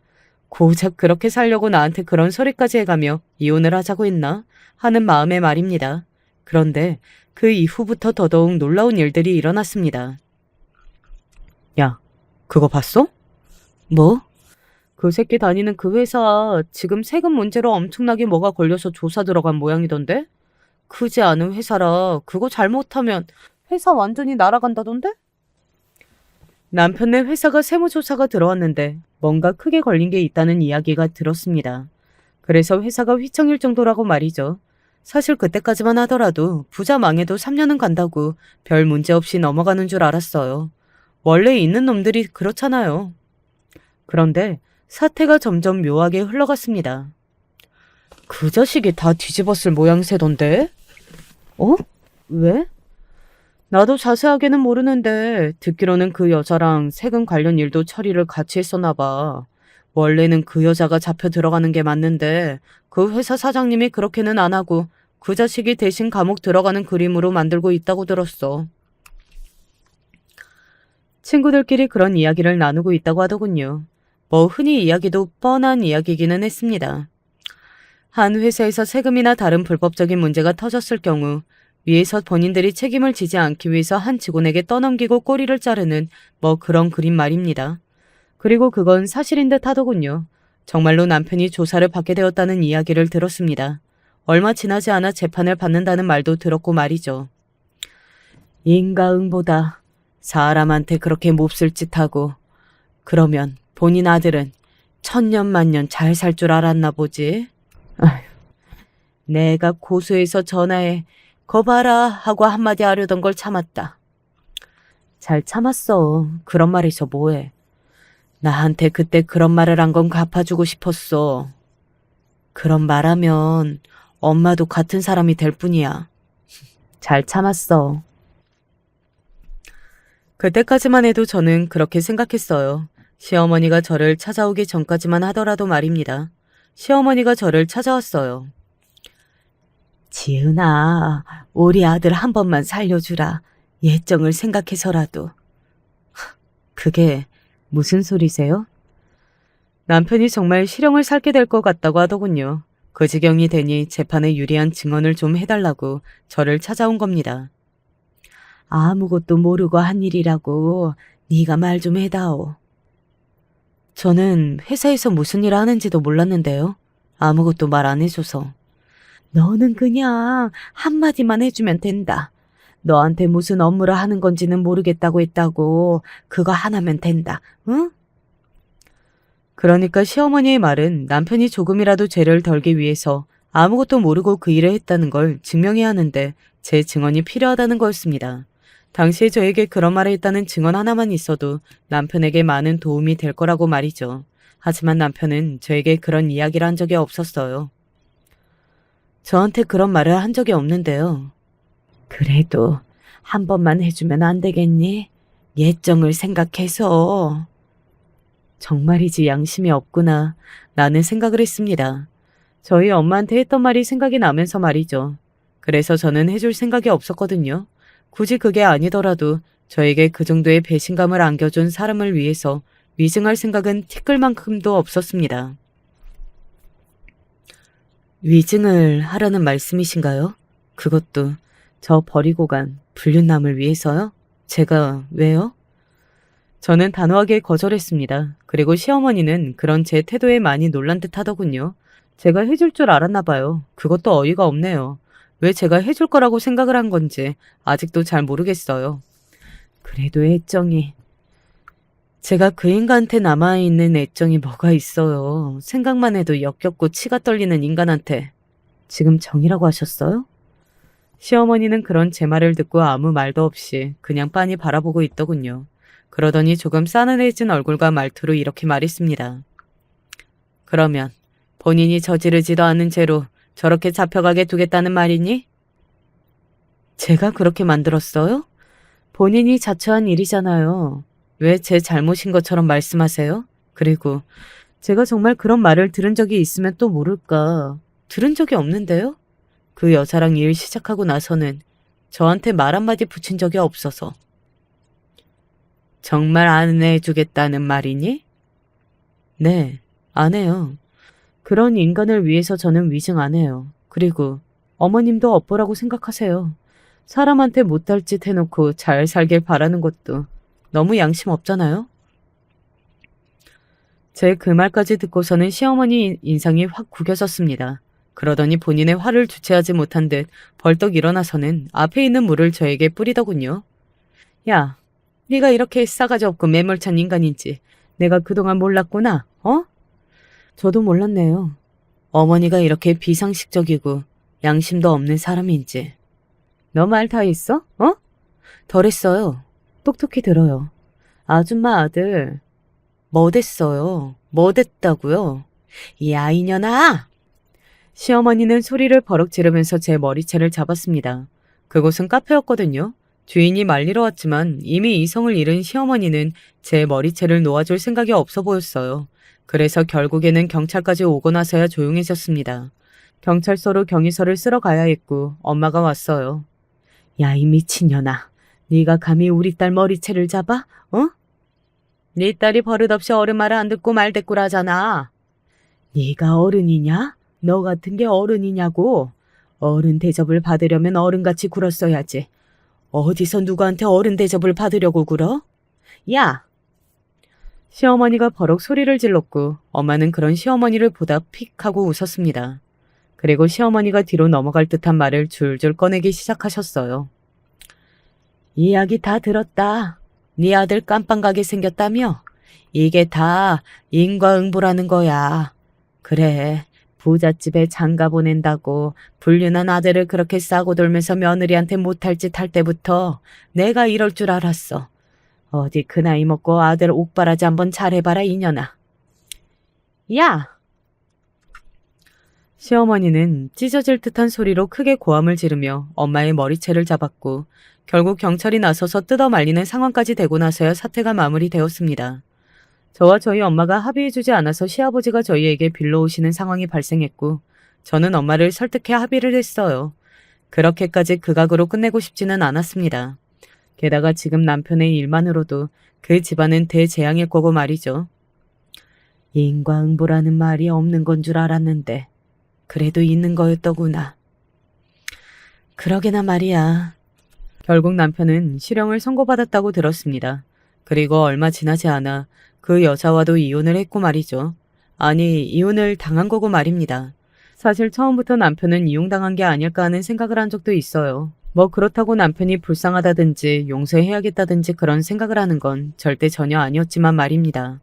고작 그렇게 살려고 나한테 그런 소리까지 해가며 이혼을 하자고 했나 하는 마음의 말입니다. 그런데 그 이후부터 더더욱 놀라운 일들이 일어났습니다. 야, 그거 봤어? 뭐? 그 새끼 다니는 그 회사 지금 세금 문제로 엄청나게 뭐가 걸려서 조사 들어간 모양이던데? 크지 않은 회사라 그거 잘못하면 회사 완전히 날아간다던데? 남편네 회사가 세무조사가 들어왔는데 뭔가 크게 걸린 게 있다는 이야기가 들었습니다. 그래서 회사가 휘청일 정도라고 말이죠. 사실 그때까지만 하더라도 부자 망해도 3년은 간다고 별 문제 없이 넘어가는 줄 알았어요. 원래 있는 놈들이 그렇잖아요. 그런데 사태가 점점 묘하게 흘러갔습니다. 그 자식이 다 뒤집었을 모양새던데? 왜? 나도 자세하게는 모르는데 듣기로는 그 여자랑 세금 관련 일도 처리를 같이 했었나 봐. 원래는 그 여자가 잡혀 들어가는 게 맞는데 그 회사 사장님이 그렇게는 안 하고 그 자식이 대신 감옥 들어가는 그림으로 만들고 있다고 들었어. 친구들끼리 그런 이야기를 나누고 있다고 하더군요. 뭐 흔히 이야기도 뻔한 이야기기는 했습니다. 한 회사에서 세금이나 다른 불법적인 문제가 터졌을 경우 위에서 본인들이 책임을 지지 않기 위해서 한 직원에게 떠넘기고 꼬리를 자르는 뭐 그런 그림 말입니다. 그리고 그건 사실인 듯 하더군요. 정말로 남편이 조사를 받게 되었다는 이야기를 들었습니다. 얼마 지나지 않아 재판을 받는다는 말도 들었고 말이죠. 인가응보다 사람한테 그렇게 몹쓸 짓하고 그러면 본인 아들은 천년만년 잘 살 줄 알았나 보지. 아휴, 내가 고소해서 전화해 거 봐라 하고 한마디 하려던 걸 참았다. 잘 참았어. 그런 말해서 뭐해. 나한테 그때 그런 말을 한 건 갚아주고 싶었어. 그런 말하면 엄마도 같은 사람이 될 뿐이야. 잘 참았어. 그때까지만 해도 저는 그렇게 생각했어요. 시어머니가 저를 찾아오기 전까지만 하더라도 말입니다. 시어머니가 저를 찾아왔어요. 지은아, 우리 아들 한 번만 살려주라. 예정을 생각해서라도. 그게 무슨 소리세요? 남편이 정말 실형을 살게 될 것 같다고 하더군요. 그 지경이 되니 재판에 유리한 증언을 좀 해달라고 저를 찾아온 겁니다. 아무것도 모르고 한 일이라고 네가 말 좀 해다오. 저는 회사에서 무슨 일을 하는지도 몰랐는데요. 아무것도 말 안 해줘서. 너는 그냥 한마디만 해주면 된다. 너한테 무슨 업무를 하는 건지는 모르겠다고 했다고 그거 하나면 된다. 응? 그러니까 시어머니의 말은 남편이 조금이라도 죄를 덜기 위해서 아무것도 모르고 그 일을 했다는 걸 증명해야 하는데 제 증언이 필요하다는 거였습니다. 당시에 저에게 그런 말을 했다는 증언 하나만 있어도 남편에게 많은 도움이 될 거라고 말이죠. 하지만 남편은 저에게 그런 이야기를 한 적이 없었어요. 저한테 그런 말을 한 적이 없는데요. 그래도 한 번만 해주면 안 되겠니? 예정을 생각해서. 정말이지 양심이 없구나. 라는 생각을 했습니다. 저희 엄마한테 했던 말이 생각이 나면서 말이죠. 그래서 저는 해줄 생각이 없었거든요. 굳이 그게 아니더라도 저에게 그 정도의 배신감을 안겨준 사람을 위해서 위증할 생각은 티끌만큼도 없었습니다. 위증을 하라는 말씀이신가요? 그것도 저 버리고 간 불륜남을 위해서요? 제가 왜요? 저는 단호하게 거절했습니다. 그리고 시어머니는 그런 제 태도에 많이 놀란 듯 하더군요. 제가 해줄 줄 알았나 봐요. 그것도 어이가 없네요. 왜 제가 해줄 거라고 생각을 한 건지 아직도 잘 모르겠어요. 그래도 애정이. 제가 그 인간한테 남아있는 애정이 뭐가 있어요. 생각만 해도 역겹고 치가 떨리는 인간한테. 지금 정이라고 하셨어요? 시어머니는 그런 제 말을 듣고 아무 말도 없이 그냥 빤히 바라보고 있더군요. 그러더니 조금 싸늘해진 얼굴과 말투로 이렇게 말했습니다. 그러면 본인이 저지르지도 않은 죄로 저렇게 잡혀가게 두겠다는 말이니? 제가 그렇게 만들었어요? 본인이 자처한 일이잖아요. 왜 제 잘못인 것처럼 말씀하세요? 그리고 제가 정말 그런 말을 들은 적이 있으면 또 모를까. 들은 적이 없는데요? 그 여자랑 일 시작하고 나서는 저한테 말 한마디 붙인 적이 없어서. 정말 안 해주겠다는 말이니? 네, 안 해요. 그런 인간을 위해서 저는 위증 안 해요. 그리고 어머님도 업보라고 생각하세요. 사람한테 못할 짓 해놓고 잘 살길 바라는 것도 너무 양심 없잖아요? 제 그 말까지 듣고서는 시어머니 인상이 확 구겨졌습니다. 그러더니 본인의 화를 주체하지 못한 듯 벌떡 일어나서는 앞에 있는 물을 저에게 뿌리더군요. 야, 네가 이렇게 싸가지 없고 매몰찬 인간인지 내가 그동안 몰랐구나, 어? 저도 몰랐네요. 어머니가 이렇게 비상식적이고 양심도 없는 사람인지. 너 말 다 했어? 어? 덜했어요. 똑똑히 들어요. 아줌마 아들. 뭐 됐어요? 뭐 됐다고요? 야, 이년아! 시어머니는 소리를 버럭 지르면서 제 머리채를 잡았습니다. 그곳은 카페였거든요. 주인이 말리러 왔지만 이미 이성을 잃은 시어머니는 제 머리채를 놓아줄 생각이 없어 보였어요. 그래서 결국에는 경찰까지 오고 나서야 조용해졌습니다. 경찰서로 경위서를 쓰러 가야 했고 엄마가 왔어요. 야, 이 미친년아. 네가 감히 우리 딸 머리채를 잡아? 어? 네 딸이 버릇없이 어른 말을 안 듣고 말대꾸라잖아. 네가 어른이냐? 너 같은 게 어른이냐고. 어른 대접을 받으려면 어른같이 굴었어야지. 어디서 누구한테 어른 대접을 받으려고 굴어? 야! 시어머니가 버럭 소리를 질렀고 엄마는 그런 시어머니를 보다 픽 하고 웃었습니다. 그리고 시어머니가 뒤로 넘어갈 듯한 말을 줄줄 꺼내기 시작하셨어요. 이야기 다 들었다. 네 아들 깜빵 가게 생겼다며? 이게 다 인과응보라는 거야. 그래, 부잣집에 장가 보낸다고 불륜한 아들을 그렇게 싸고 돌면서 며느리한테 못할 짓 할 때부터 내가 이럴 줄 알았어. 어디 그 나이 먹고 아들 옥바라지 한번 잘해봐라 이년아. 야! 시어머니는 찢어질 듯한 소리로 크게 고함을 지르며 엄마의 머리채를 잡았고 결국 경찰이 나서서 뜯어 말리는 상황까지 되고 나서야 사태가 마무리되었습니다. 저와 저희 엄마가 합의해주지 않아서 시아버지가 저희에게 빌려오시는 상황이 발생했고 저는 엄마를 설득해 합의를 했어요. 그렇게까지 극악으로 끝내고 싶지는 않았습니다. 게다가 지금 남편의 일만으로도 그 집안은 대재앙일 거고 말이죠. 인과응보라는 말이 없는 건 줄 알았는데 그래도 있는 거였더구나. 그러게나 말이야. 결국 남편은 실형을 선고받았다고 들었습니다. 그리고 얼마 지나지 않아 그 여자와도 이혼을 했고 말이죠. 아니, 이혼을 당한 거고 말입니다. 사실 처음부터 남편은 이용당한 게 아닐까 하는 생각을 한 적도 있어요. 뭐 그렇다고 남편이 불쌍하다든지 용서해야겠다든지 그런 생각을 하는 건 절대 전혀 아니었지만 말입니다.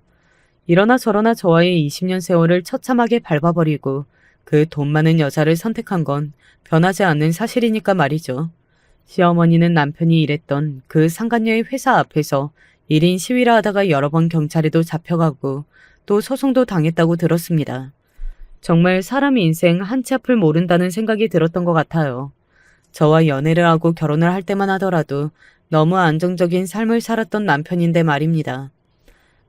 이러나 저러나 저와의 20년 세월을 처참하게 밟아버리고 그 돈 많은 여자를 선택한 건 변하지 않는 사실이니까 말이죠. 시어머니는 남편이 일했던 그 상간녀의 회사 앞에서 1인 시위를 하다가 여러 번 경찰에도 잡혀가고 또 소송도 당했다고 들었습니다. 정말 사람 인생 한 치 앞을 모른다는 생각이 들었던 것 같아요. 저와 연애를 하고 결혼을 할 때만 하더라도 너무 안정적인 삶을 살았던 남편인데 말입니다.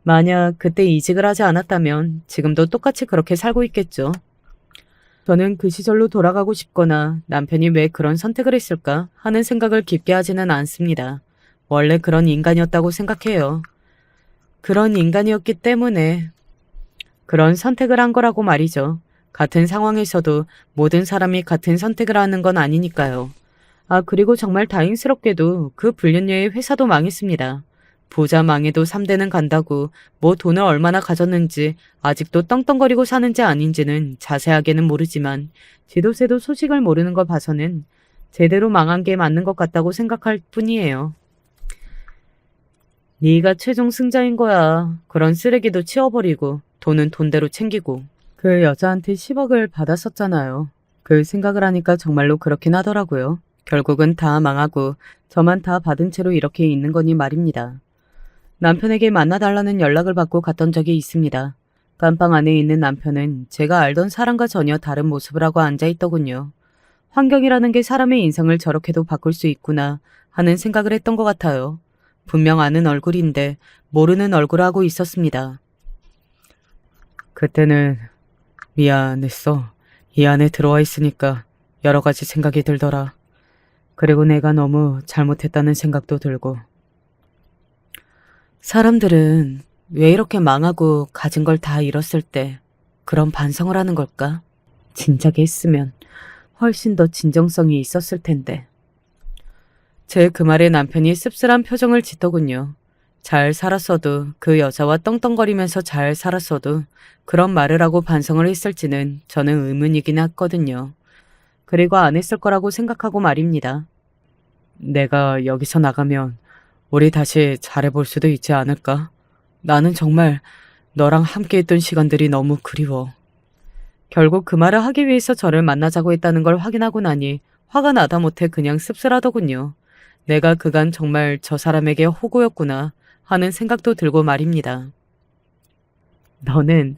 만약 그때 이직을 하지 않았다면 지금도 똑같이 그렇게 살고 있겠죠. 저는 그 시절로 돌아가고 싶거나 남편이 왜 그런 선택을 했을까 하는 생각을 깊게 하지는 않습니다. 원래 그런 인간이었다고 생각해요. 그런 인간이었기 때문에 그런 선택을 한 거라고 말이죠. 같은 상황에서도 모든 사람이 같은 선택을 하는 건 아니니까요. 아, 그리고 정말 다행스럽게도 그 불륜녀의 회사도 망했습니다. 부자 망해도 3대는 간다고 뭐 돈을 얼마나 가졌는지 아직도 떵떵거리고 사는지 아닌지는 자세하게는 모르지만 지도새도 소식을 모르는 걸 봐서는 제대로 망한 게 맞는 것 같다고 생각할 뿐이에요. 네가 최종 승자인 거야. 그런 쓰레기도 치워버리고 돈은 돈대로 챙기고. 그 여자한테 10억을 받았었잖아요. 그 생각을 하니까 정말로 그렇긴 하더라고요. 결국은 다 망하고 저만 다 받은 채로 이렇게 있는 거니 말입니다. 남편에게 만나달라는 연락을 받고 갔던 적이 있습니다. 깜빵 안에 있는 남편은 제가 알던 사람과 전혀 다른 모습을 하고 앉아있더군요. 환경이라는 게 사람의 인상을 저렇게도 바꿀 수 있구나 하는 생각을 했던 것 같아요. 분명 아는 얼굴인데 모르는 얼굴을 하고 있었습니다. 그때는 미안했어. 이 안에 들어와 있으니까 여러 가지 생각이 들더라. 그리고 내가 너무 잘못했다는 생각도 들고. 사람들은 왜 이렇게 망하고 가진 걸 다 잃었을 때 그런 반성을 하는 걸까? 진작에 했으면 훨씬 더 진정성이 있었을 텐데. 제 그 말에 남편이 씁쓸한 표정을 짓더군요. 잘 살았어도 그 여자와 떵떵거리면서 잘 살았어도 그런 말을 하고 반성을 했을지는 저는 의문이긴 했거든요. 그리고 안 했을 거라고 생각하고 말입니다. 내가 여기서 나가면 우리 다시 잘해볼 수도 있지 않을까? 나는 정말 너랑 함께 했던 시간들이 너무 그리워. 결국 그 말을 하기 위해서 저를 만나자고 했다는 걸 확인하고 나니 화가 나다 못해 그냥 씁쓸하더군요. 내가 그간 정말 저 사람에게 호구였구나 하는 생각도 들고 말입니다. 너는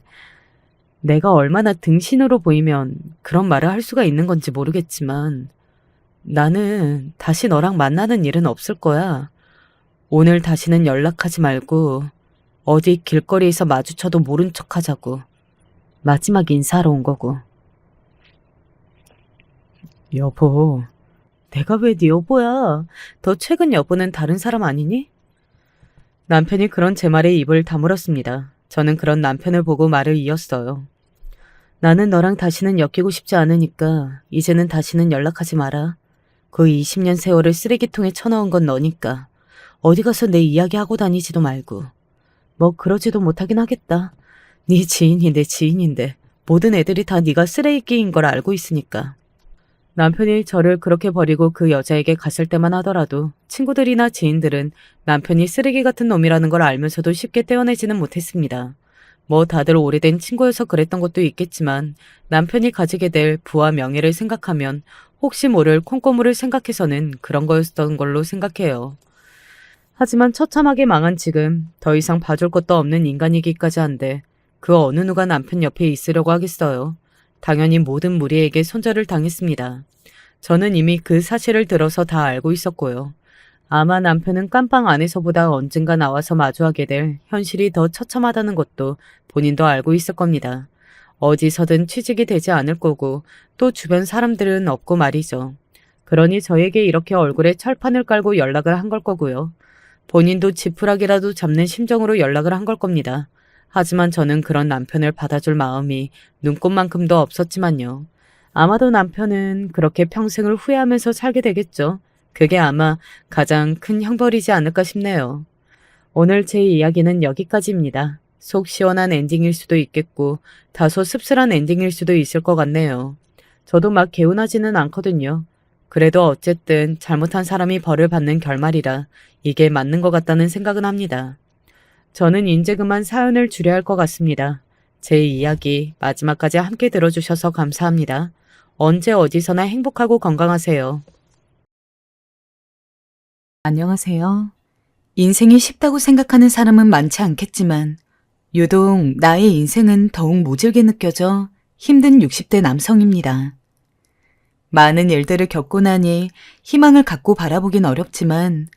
내가 얼마나 등신으로 보이면 그런 말을 할 수가 있는 건지 모르겠지만 나는 다시 너랑 만나는 일은 없을 거야. 오늘 다시는 연락하지 말고 어디 길거리에서 마주쳐도 모른 척 하자고. 마지막 인사하러 온 거고. 여보, 내가 왜 네 여보야? 더 최근 여보는 다른 사람 아니니? 남편이 그런 제 말에 입을 다물었습니다. 저는 그런 남편을 보고 말을 이었어요. 나는 너랑 다시는 엮이고 싶지 않으니까 이제는 다시는 연락하지 마라. 그 20년 세월을 쓰레기통에 쳐넣은 건 너니까. 어디 가서 내 이야기하고 다니지도 말고. 뭐 그러지도 못하긴 하겠다. 네 지인이 내 지인인데 모든 애들이 다 네가 쓰레기인 걸 알고 있으니까. 남편이 저를 그렇게 버리고 그 여자에게 갔을 때만 하더라도 친구들이나 지인들은 남편이 쓰레기 같은 놈이라는 걸 알면서도 쉽게 떼어내지는 못했습니다. 뭐 다들 오래된 친구여서 그랬던 것도 있겠지만 남편이 가지게 될 부와 명예를 생각하면 혹시 모를 콩고물을 생각해서는 그런 거였던 걸로 생각해요. 하지만 처참하게 망한 지금 더 이상 봐줄 것도 없는 인간이기까지 한데 그 어느 누가 남편 옆에 있으려고 하겠어요. 당연히 모든 무리에게 손절을 당했습니다. 저는 이미 그 사실을 들어서 다 알고 있었고요. 아마 남편은 깜빵 안에서보다 언젠가 나와서 마주하게 될 현실이 더 처참하다는 것도 본인도 알고 있을 겁니다. 어디서든 취직이 되지 않을 거고 또 주변 사람들은 없고 말이죠. 그러니 저에게 이렇게 얼굴에 철판을 깔고 연락을 한 걸 거고요. 본인도 지푸라기라도 잡는 심정으로 연락을 한 걸 겁니다. 하지만 저는 그런 남편을 받아줄 마음이 눈꼽만큼도 없었지만요. 아마도 남편은 그렇게 평생을 후회하면서 살게 되겠죠. 그게 아마 가장 큰 형벌이지 않을까 싶네요. 오늘 제 이야기는 여기까지입니다. 속 시원한 엔딩일 수도 있겠고 다소 씁쓸한 엔딩일 수도 있을 것 같네요. 저도 막 개운하지는 않거든요. 그래도 어쨌든 잘못한 사람이 벌을 받는 결말이라 이게 맞는 것 같다는 생각은 합니다. 저는 이제 그만 사연을 줄여야 할 것 같습니다. 제 이야기 마지막까지 함께 들어주셔서 감사합니다. 언제 어디서나 행복하고 건강하세요. 안녕하세요. 인생이 쉽다고 생각하는 사람은 많지 않겠지만 유독 나의 인생은 더욱 모질게 느껴져 힘든 60대 남성입니다. 많은 일들을 겪고 나니 희망을 갖고 바라보긴 어렵지만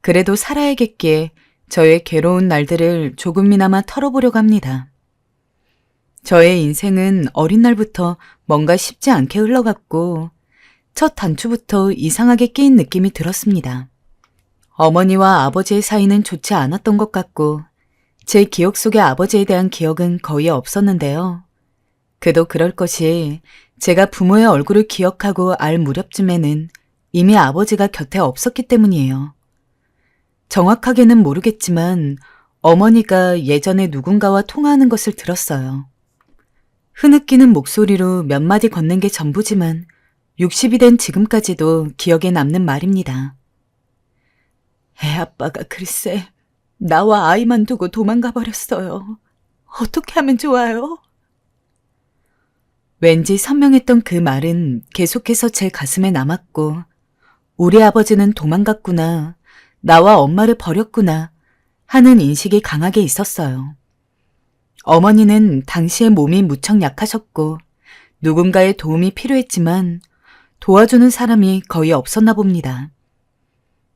그래도 살아야겠기에 저의 괴로운 날들을 조금이나마 털어보려고 합니다. 저의 인생은 어린 날부터 뭔가 쉽지 않게 흘러갔고 첫 단추부터 이상하게 끼인 느낌이 들었습니다. 어머니와 아버지의 사이는 좋지 않았던 것 같고 제 기억 속의 아버지에 대한 기억은 거의 없었는데요. 그도 그럴 것이 제가 부모의 얼굴을 기억하고 알 무렵쯤에는 이미 아버지가 곁에 없었기 때문이에요. 정확하게는 모르겠지만 어머니가 예전에 누군가와 통화하는 것을 들었어요. 흐느끼는 목소리로 몇 마디 건넨 게 전부지만 60이 된 지금까지도 기억에 남는 말입니다. 애아빠가 글쎄 나와 아이만 두고 도망가 버렸어요. 어떻게 하면 좋아요? 왠지 선명했던 그 말은 계속해서 제 가슴에 남았고 우리 아버지는 도망갔구나, 나와 엄마를 버렸구나 하는 인식이 강하게 있었어요. 어머니는 당시에 몸이 무척 약하셨고 누군가의 도움이 필요했지만 도와주는 사람이 거의 없었나 봅니다.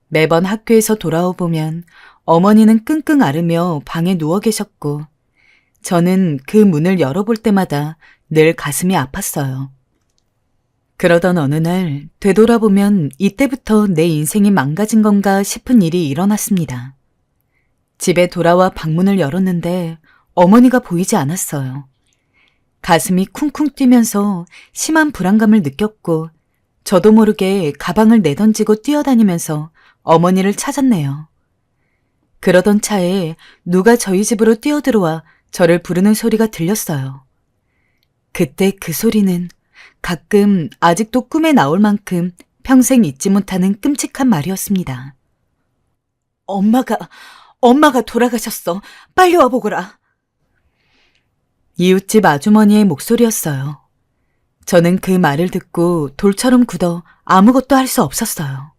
매번 학교에서 돌아오보면 어머니는 끙끙 앓으며 방에 누워 계셨고 저는 그 문을 열어볼 때마다 늘 가슴이 아팠어요. 그러던 어느 날 되돌아보면 이때부터 내 인생이 망가진 건가 싶은 일이 일어났습니다. 집에 돌아와 방문을 열었는데 어머니가 보이지 않았어요. 가슴이 쿵쿵 뛰면서 심한 불안감을 느꼈고 저도 모르게 가방을 내던지고 뛰어다니면서 어머니를 찾았네요. 그러던 차에 누가 저희 집으로 뛰어들어와 저를 부르는 소리가 들렸어요. 그때 그 소리는 가끔 아직도 꿈에 나올 만큼 평생 잊지 못하는 끔찍한 말이었습니다. 엄마가 돌아가셨어. 빨리 와보거라. 이웃집 아주머니의 목소리였어요. 저는 그 말을 듣고 돌처럼 굳어 아무것도 할 수 없었어요.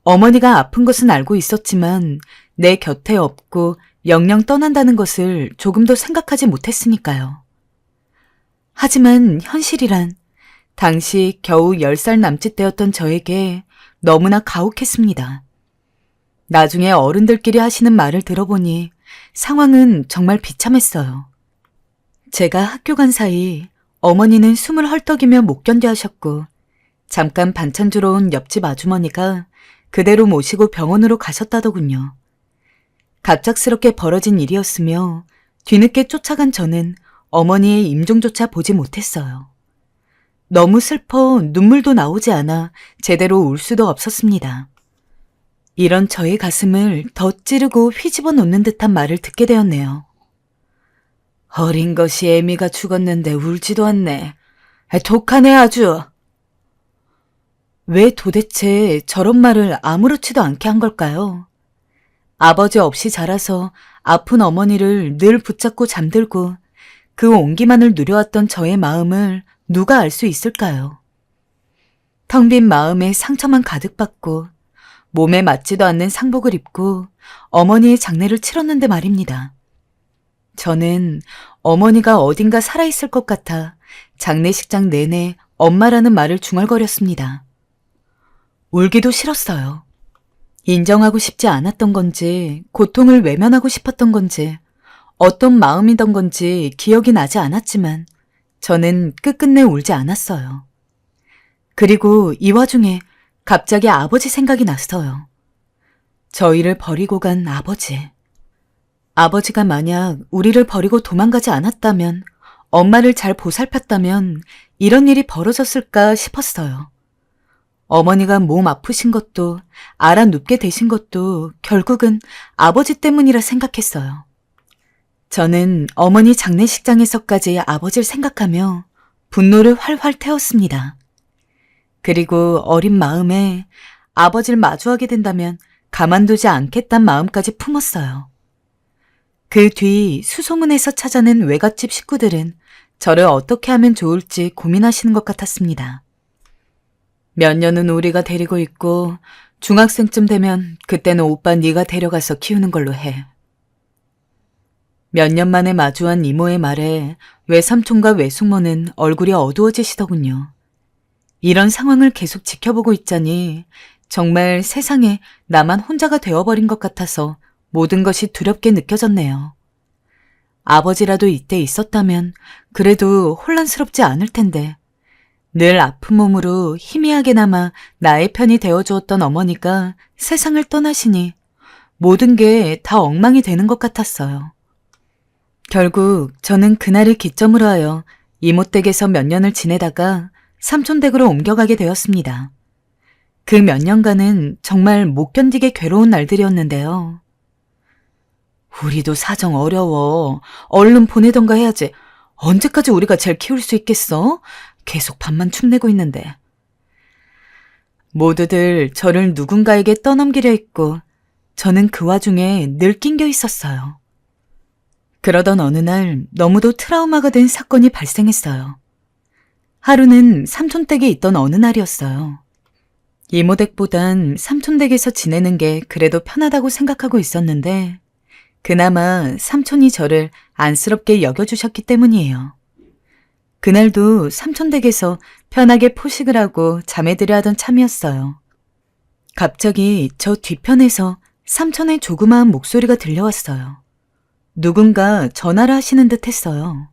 어머니가 아픈 것은 알고 있었지만 내 곁에 없고 영영 떠난다는 것을 조금도 생각하지 못했으니까요. 하지만 현실이란 당시 겨우 10살 남짓 되었던 저에게 너무나 가혹했습니다. 나중에 어른들끼리 하시는 말을 들어보니 상황은 정말 비참했어요. 제가 학교 간 사이 어머니는 숨을 헐떡이며 못 견뎌 하셨고 잠깐 반찬 주러 온 옆집 아주머니가 그대로 모시고 병원으로 가셨다더군요. 갑작스럽게 벌어진 일이었으며 뒤늦게 쫓아간 저는 어머니의 임종조차 보지 못했어요. 너무 슬퍼 눈물도 나오지 않아 제대로 울 수도 없었습니다. 이런 저의 가슴을 더 찌르고 휘집어 놓는 듯한 말을 듣게 되었네요. 어린 것이 애미가 죽었는데 울지도 않네. 독하네 아주. 왜 도대체 저런 말을 아무렇지도 않게 한 걸까요? 아버지 없이 자라서 아픈 어머니를 늘 붙잡고 잠들고 그 온기만을 누려왔던 저의 마음을 누가 알 수 있을까요? 텅 빈 마음에 상처만 가득 받고 몸에 맞지도 않는 상복을 입고 어머니의 장례를 치렀는데 말입니다. 저는 어머니가 어딘가 살아있을 것 같아 장례식장 내내 엄마라는 말을 중얼거렸습니다. 울기도 싫었어요. 인정하고 싶지 않았던 건지, 고통을 외면하고 싶었던 건지, 어떤 마음이던 건지 기억이 나지 않았지만 저는 끝끝내 울지 않았어요. 그리고 이 와중에 갑자기 아버지 생각이 났어요. 저희를 버리고 간 아버지. 아버지가 만약 우리를 버리고 도망가지 않았다면, 엄마를 잘 보살폈다면 이런 일이 벌어졌을까 싶었어요. 어머니가 몸 아프신 것도 알아 눕게 되신 것도 결국은 아버지 때문이라 생각했어요. 저는 어머니 장례식장에서까지 아버지를 생각하며 분노를 활활 태웠습니다. 그리고 어린 마음에 아버지를 마주하게 된다면 가만두지 않겠단 마음까지 품었어요. 그 뒤 수소문에서 찾아낸 외갓집 식구들은 저를 어떻게 하면 좋을지 고민하시는 것 같았습니다. 몇 년은 우리가 데리고 있고 중학생쯤 되면 그때는 오빠 네가 데려가서 키우는 걸로 해. 몇 년 만에 마주한 이모의 말에 외삼촌과 외숙모는 얼굴이 어두워지시더군요. 이런 상황을 계속 지켜보고 있자니 정말 세상에 나만 혼자가 되어버린 것 같아서 모든 것이 두렵게 느껴졌네요. 아버지라도 이때 있었다면 그래도 혼란스럽지 않을 텐데 늘 아픈 몸으로 희미하게나마 나의 편이 되어주었던 어머니가 세상을 떠나시니 모든 게 다 엉망이 되는 것 같았어요. 결국 저는 그날을 기점으로 하여 이모 댁에서 몇 년을 지내다가 삼촌 댁으로 옮겨가게 되었습니다. 그 몇 년간은 정말 못 견디게 괴로운 날들이었는데요. 우리도 사정 어려워. 얼른 보내던가 해야지. 언제까지 우리가 쟤를 키울 수 있겠어? 계속 밥만 축내고 있는데. 모두들 저를 누군가에게 떠넘기려 했고 저는 그 와중에 늘 낑겨 있었어요. 그러던 어느 날 너무도 트라우마가 된 사건이 발생했어요. 하루는 삼촌 댁에 있던 어느 날이었어요. 이모 댁보단 삼촌 댁에서 지내는 게 그래도 편하다고 생각하고 있었는데 그나마 삼촌이 저를 안쓰럽게 여겨주셨기 때문이에요. 그날도 삼촌 댁에서 편하게 포식을 하고 자매들이 하던 참이었어요. 갑자기 저 뒤편에서 삼촌의 조그마한 목소리가 들려왔어요. 누군가 전화를 하시는 듯 했어요.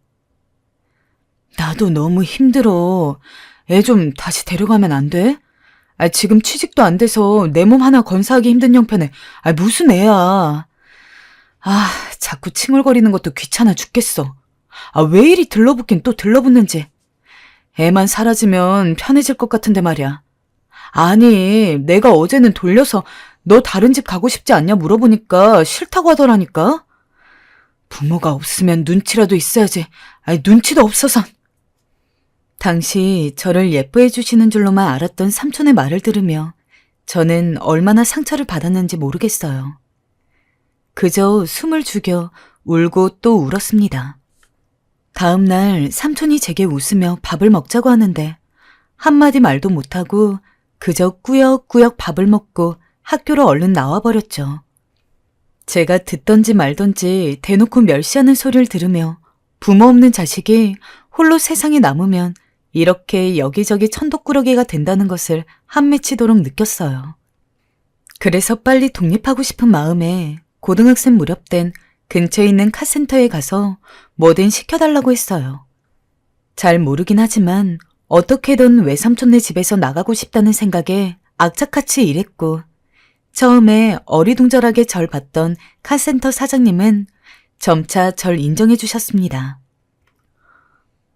나도 너무 힘들어. 애 좀 다시 데려가면 안 돼? 지금 취직도 안 돼서 내 몸 하나 건사하기 힘든 형편에 무슨 애야. 자꾸 칭얼거리는 것도 귀찮아 죽겠어. 왜 이리 들러붙긴 또 들러붙는지. 애만 사라지면 편해질 것 같은데 말이야. 아니, 내가 어제는 돌려서 너 다른 집 가고 싶지 않냐 물어보니까 싫다고 하더라니까. 부모가 없으면 눈치라도 있어야지. 눈치도 없어서. 당시 저를 예뻐해 주시는 줄로만 알았던 삼촌의 말을 들으며 저는 얼마나 상처를 받았는지 모르겠어요. 그저 숨을 죽여 울고 또 울었습니다. 다음 날 삼촌이 제게 웃으며 밥을 먹자고 하는데 한마디 말도 못하고 그저 꾸역꾸역 밥을 먹고 학교로 얼른 나와버렸죠. 제가 듣던지 말던지 대놓고 멸시하는 소리를 들으며 부모 없는 자식이 홀로 세상에 남으면 이렇게 여기저기 천독꾸러기가 된다는 것을 한맺히도록 느꼈어요. 그래서 빨리 독립하고 싶은 마음에 고등학생 무렵 땐 근처에 있는 카센터에 가서 뭐든 시켜달라고 했어요. 잘 모르긴 하지만 어떻게든 외삼촌네 집에서 나가고 싶다는 생각에 악착같이 일했고 처음에 어리둥절하게 절 봤던 카센터 사장님은 점차 절 인정해 주셨습니다.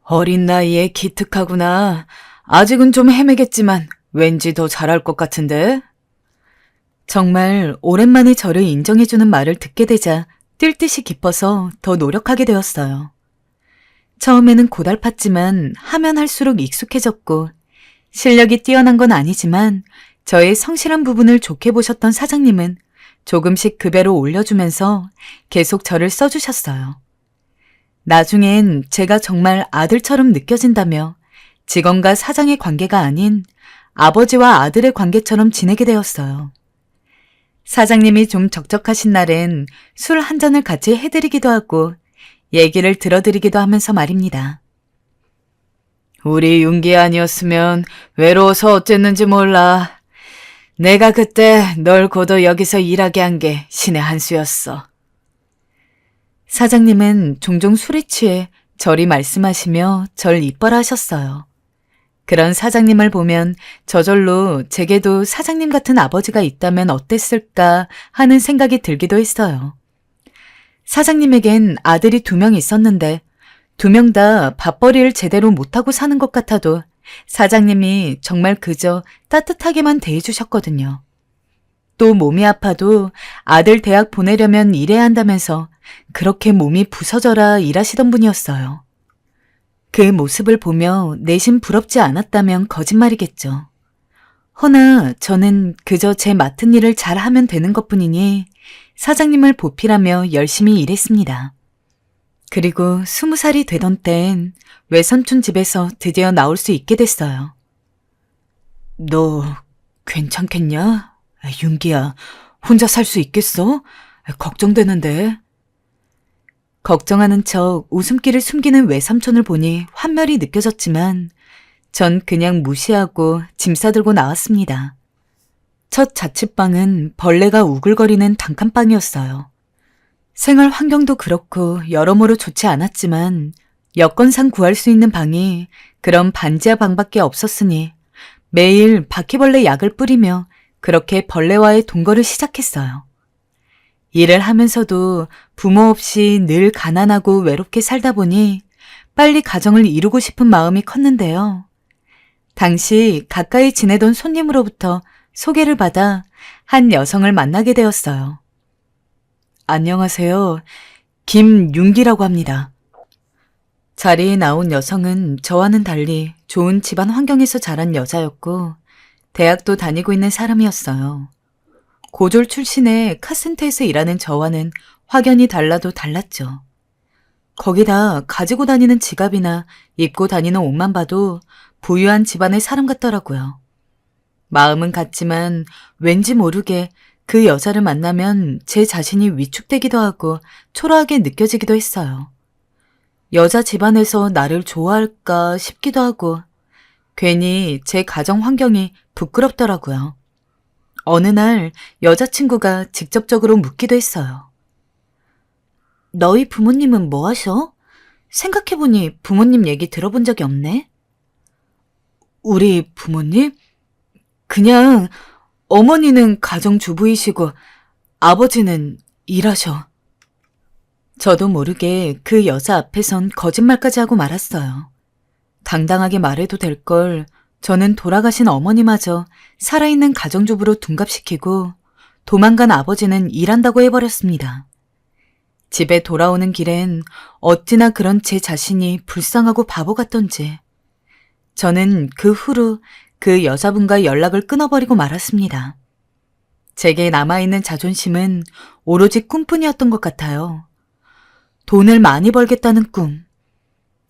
어린 나이에 기특하구나. 아직은 좀 헤매겠지만 왠지 더 잘할 것 같은데? 정말 오랜만에 저를 인정해주는 말을 듣게 되자 뛸 듯이 기뻐서 더 노력하게 되었어요. 처음에는 고달팠지만 하면 할수록 익숙해졌고 실력이 뛰어난 건 아니지만 저의 성실한 부분을 좋게 보셨던 사장님은 조금씩 급여를 올려주면서 계속 저를 써주셨어요. 나중엔 제가 정말 아들처럼 느껴진다며 직원과 사장의 관계가 아닌 아버지와 아들의 관계처럼 지내게 되었어요. 사장님이 좀 적적하신 날엔 술 한 잔을 같이 해드리기도 하고 얘기를 들어드리기도 하면서 말입니다. 우리 윤기 아니었으면 외로워서 어쨌는지 몰라. 내가 그때 널 고도 여기서 일하게 한 게 신의 한 수였어. 사장님은 종종 술에 취해 저리 말씀하시며 절 이뻐라 하셨어요. 그런 사장님을 보면 저절로 제게도 사장님 같은 아버지가 있다면 어땠을까 하는 생각이 들기도 했어요. 사장님에겐 아들이 2명 있었는데 2명 다 밥벌이를 제대로 못하고 사는 것 같아도 사장님이 정말 그저 따뜻하게만 대해주셨거든요. 또 몸이 아파도 아들 대학 보내려면 일해야 한다면서 그렇게 몸이 부서져라 일하시던 분이었어요. 그 모습을 보며 내심 부럽지 않았다면 거짓말이겠죠. 허나 저는 그저 제 맡은 일을 잘하면 되는 것뿐이니 사장님을 보필하며 열심히 일했습니다. 그리고 20살이 되던 때엔 외삼촌 집에서 드디어 나올 수 있게 됐어요. 너 괜찮겠냐? 윤기야, 혼자 살 수 있겠어? 걱정되는데. 걱정하는 척 웃음기를 숨기는 외삼촌을 보니 환멸이 느껴졌지만 전 그냥 무시하고 짐 싸들고 나왔습니다. 첫 자취방은 벌레가 우글거리는 단칸방이었어요. 생활 환경도 그렇고 여러모로 좋지 않았지만 여건상 구할 수 있는 방이 그런 반지하 방밖에 없었으니 매일 바퀴벌레 약을 뿌리며 그렇게 벌레와의 동거를 시작했어요. 일을 하면서도 부모 없이 늘 가난하고 외롭게 살다 보니 빨리 가정을 이루고 싶은 마음이 컸는데요. 당시 가까이 지내던 손님으로부터 소개를 받아 한 여성을 만나게 되었어요. 안녕하세요. 김윤기라고 합니다. 자리에 나온 여성은 저와는 달리 좋은 집안 환경에서 자란 여자였고 대학도 다니고 있는 사람이었어요. 고졸 출신의 카센터에서 일하는 저와는 확연히 달라도 달랐죠. 거기다 가지고 다니는 지갑이나 입고 다니는 옷만 봐도 부유한 집안의 사람 같더라고요. 마음은 같지만 왠지 모르게 그 여자를 만나면 제 자신이 위축되기도 하고 초라하게 느껴지기도 했어요. 여자 집안에서 나를 좋아할까 싶기도 하고 괜히 제 가정 환경이 부끄럽더라고요. 어느 날 여자친구가 직접적으로 묻기도 했어요. 너희 부모님은 뭐 하셔? 생각해보니 부모님 얘기 들어본 적이 없네? 우리 부모님? 그냥 어머니는 가정주부이시고 아버지는 일하셔. 저도 모르게 그 여자 앞에선 거짓말까지 하고 말았어요. 당당하게 말해도 될 걸 저는 돌아가신 어머니마저 살아있는 가정주부로 둔갑시키고 도망간 아버지는 일한다고 해버렸습니다. 집에 돌아오는 길엔 어찌나 그런 제 자신이 불쌍하고 바보 같던지 저는 그 후로 그 여자분과 연락을 끊어버리고 말았습니다. 제게 남아있는 자존심은 오로지 꿈뿐이었던 것 같아요. 돈을 많이 벌겠다는 꿈.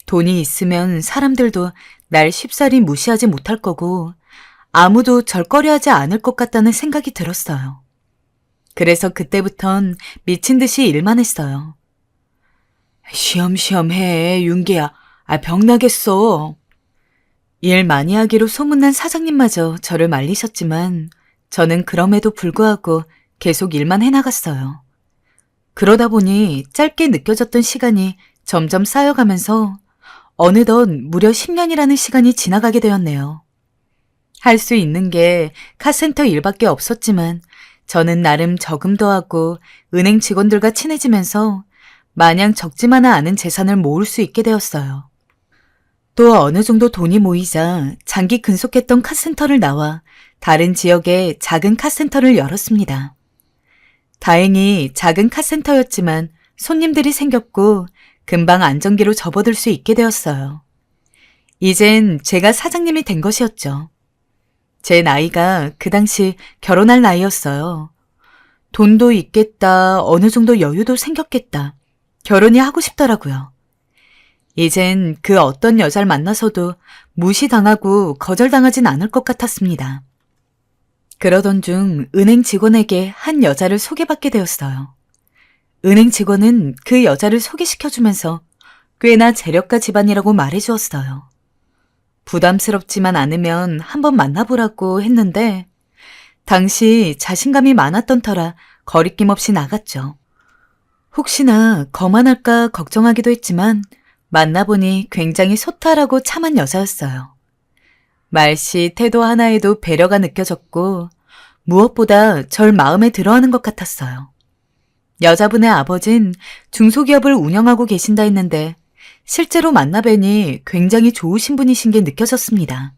돈이 있으면 사람들도 날 쉽사리 무시하지 못할 거고 아무도 절거려하지 않을 것 같다는 생각이 들었어요. 그래서 그때부턴 미친 듯이 일만 했어요. 쉬엄쉬엄 해, 윤기야. 병나겠어. 일 많이 하기로 소문난 사장님마저 저를 말리셨지만 저는 그럼에도 불구하고 계속 일만 해나갔어요. 그러다 보니 짧게 느껴졌던 시간이 점점 쌓여가면서 어느덧 무려 10년이라는 시간이 지나가게 되었네요. 할 수 있는 게 카센터 일밖에 없었지만 저는 나름 저금도 하고 은행 직원들과 친해지면서 마냥 적지만은 않은 재산을 모을 수 있게 되었어요. 또 어느 정도 돈이 모이자 장기 근속했던 카센터를 나와 다른 지역에 작은 카센터를 열었습니다. 다행히 작은 카센터였지만 손님들이 생겼고 금방 안정기로 접어들 수 있게 되었어요. 이젠 제가 사장님이 된 것이었죠. 제 나이가 그 당시 결혼할 나이였어요. 돈도 있겠다, 어느 정도 여유도 생겼겠다. 결혼이 하고 싶더라고요. 이젠 그 어떤 여자를 만나서도 무시당하고 거절당하진 않을 것 같았습니다. 그러던 중 은행 직원에게 한 여자를 소개받게 되었어요. 은행 직원은 그 여자를 소개시켜주면서 꽤나 재력가 집안이라고 말해주었어요. 부담스럽지만 않으면 한번 만나보라고 했는데 당시 자신감이 많았던 터라 거리낌 없이 나갔죠. 혹시나 거만할까 걱정하기도 했지만 만나보니 굉장히 소탈하고 참한 여자였어요. 말씨, 태도 하나에도 배려가 느껴졌고 무엇보다 절 마음에 들어하는 것 같았어요. 여자분의 아버진 중소기업을 운영하고 계신다 했는데 실제로 만나뵈니 굉장히 좋으신 분이신 게 느껴졌습니다.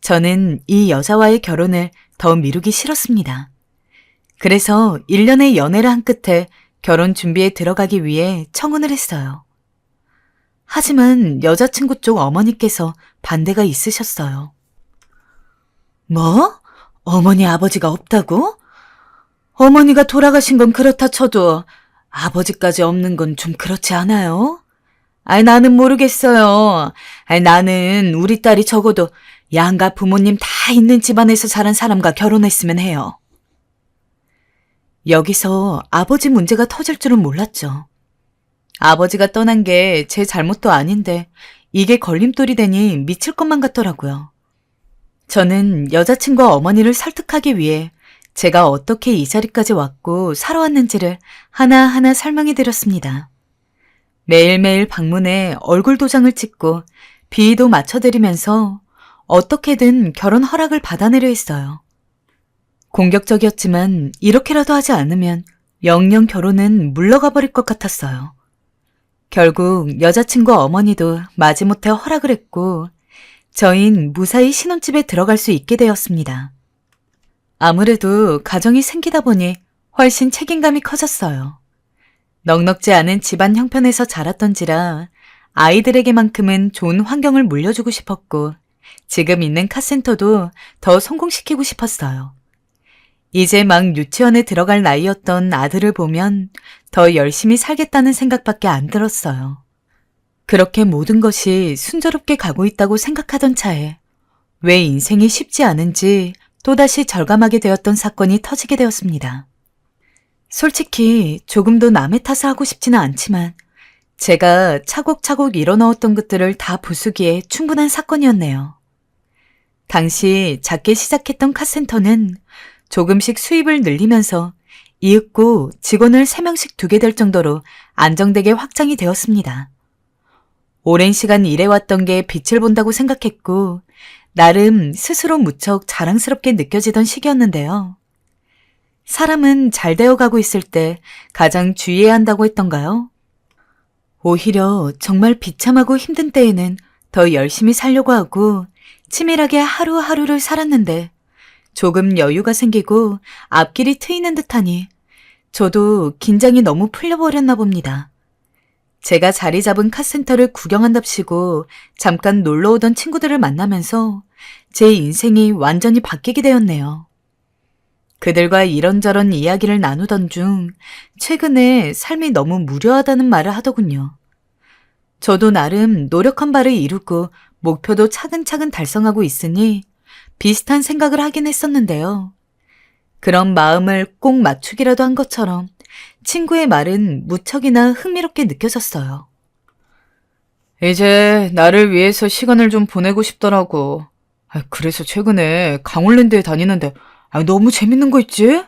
저는 이 여자와의 결혼을 더 미루기 싫었습니다. 그래서 1년의 연애를 한 끝에 결혼 준비에 들어가기 위해 청혼을 했어요. 하지만 여자친구 쪽 어머니께서 반대가 있으셨어요. 뭐? 어머니 아버지가 없다고? 어머니가 돌아가신 건 그렇다 쳐도 아버지까지 없는 건 좀 그렇지 않아요? 나는 모르겠어요. 나는 우리 딸이 적어도 양가 부모님 다 있는 집안에서 자란 사람과 결혼했으면 해요. 여기서 아버지 문제가 터질 줄은 몰랐죠. 아버지가 떠난 게 제 잘못도 아닌데 이게 걸림돌이 되니 미칠 것만 같더라고요. 저는 여자친구 어머니를 설득하기 위해 제가 어떻게 이 자리까지 왔고 살아왔는지를 하나하나 설명해 드렸습니다. 매일매일 방문해 얼굴 도장을 찍고 비위도 맞춰드리면서 어떻게든 결혼 허락을 받아내려 했어요. 공격적이었지만 이렇게라도 하지 않으면 영영 결혼은 물러가 버릴 것 같았어요. 결국 여자친구 어머니도 마지못해 허락을 했고 저흰 무사히 신혼집에 들어갈 수 있게 되었습니다. 아무래도 가정이 생기다 보니 훨씬 책임감이 커졌어요. 넉넉지 않은 집안 형편에서 자랐던지라 아이들에게만큼은 좋은 환경을 물려주고 싶었고 지금 있는 카센터도 더 성공시키고 싶었어요. 이제 막 유치원에 들어갈 나이였던 아들을 보면 더 열심히 살겠다는 생각밖에 안 들었어요. 그렇게 모든 것이 순조롭게 가고 있다고 생각하던 차에 왜 인생이 쉽지 않은지 또다시 절감하게 되었던 사건이 터지게 되었습니다. 솔직히 조금도 남의 탓을 하고 싶지는 않지만 제가 차곡차곡 일어넣었던 것들을 다 부수기에 충분한 사건이었네요. 당시 작게 시작했던 카센터는 조금씩 수입을 늘리면서 이윽고 직원을 3명씩 두게 될 정도로 안정되게 확장이 되었습니다. 오랜 시간 일해왔던 게 빛을 본다고 생각했고 나름 스스로 무척 자랑스럽게 느껴지던 시기였는데요. 사람은 잘 되어가고 있을 때 가장 주의해야 한다고 했던가요? 오히려 정말 비참하고 힘든 때에는 더 열심히 살려고 하고 치밀하게 하루하루를 살았는데 조금 여유가 생기고 앞길이 트이는 듯하니 저도 긴장이 너무 풀려버렸나 봅니다. 제가 자리 잡은 카센터를 구경한답시고 잠깐 놀러 오던 친구들을 만나면서 제 인생이 완전히 바뀌게 되었네요. 그들과 이런저런 이야기를 나누던 중 최근에 삶이 너무 무료하다는 말을 하더군요. 저도 나름 노력한 바를 이루고 목표도 차근차근 달성하고 있으니 비슷한 생각을 하긴 했었는데요. 그런 마음을 꼭 맞추기라도 한 것처럼 친구의 말은 무척이나 흥미롭게 느껴졌어요. 이제 나를 위해서 시간을 좀 보내고 싶더라고. 그래서 최근에 강원랜드에 다니는데 너무 재밌는 거 있지?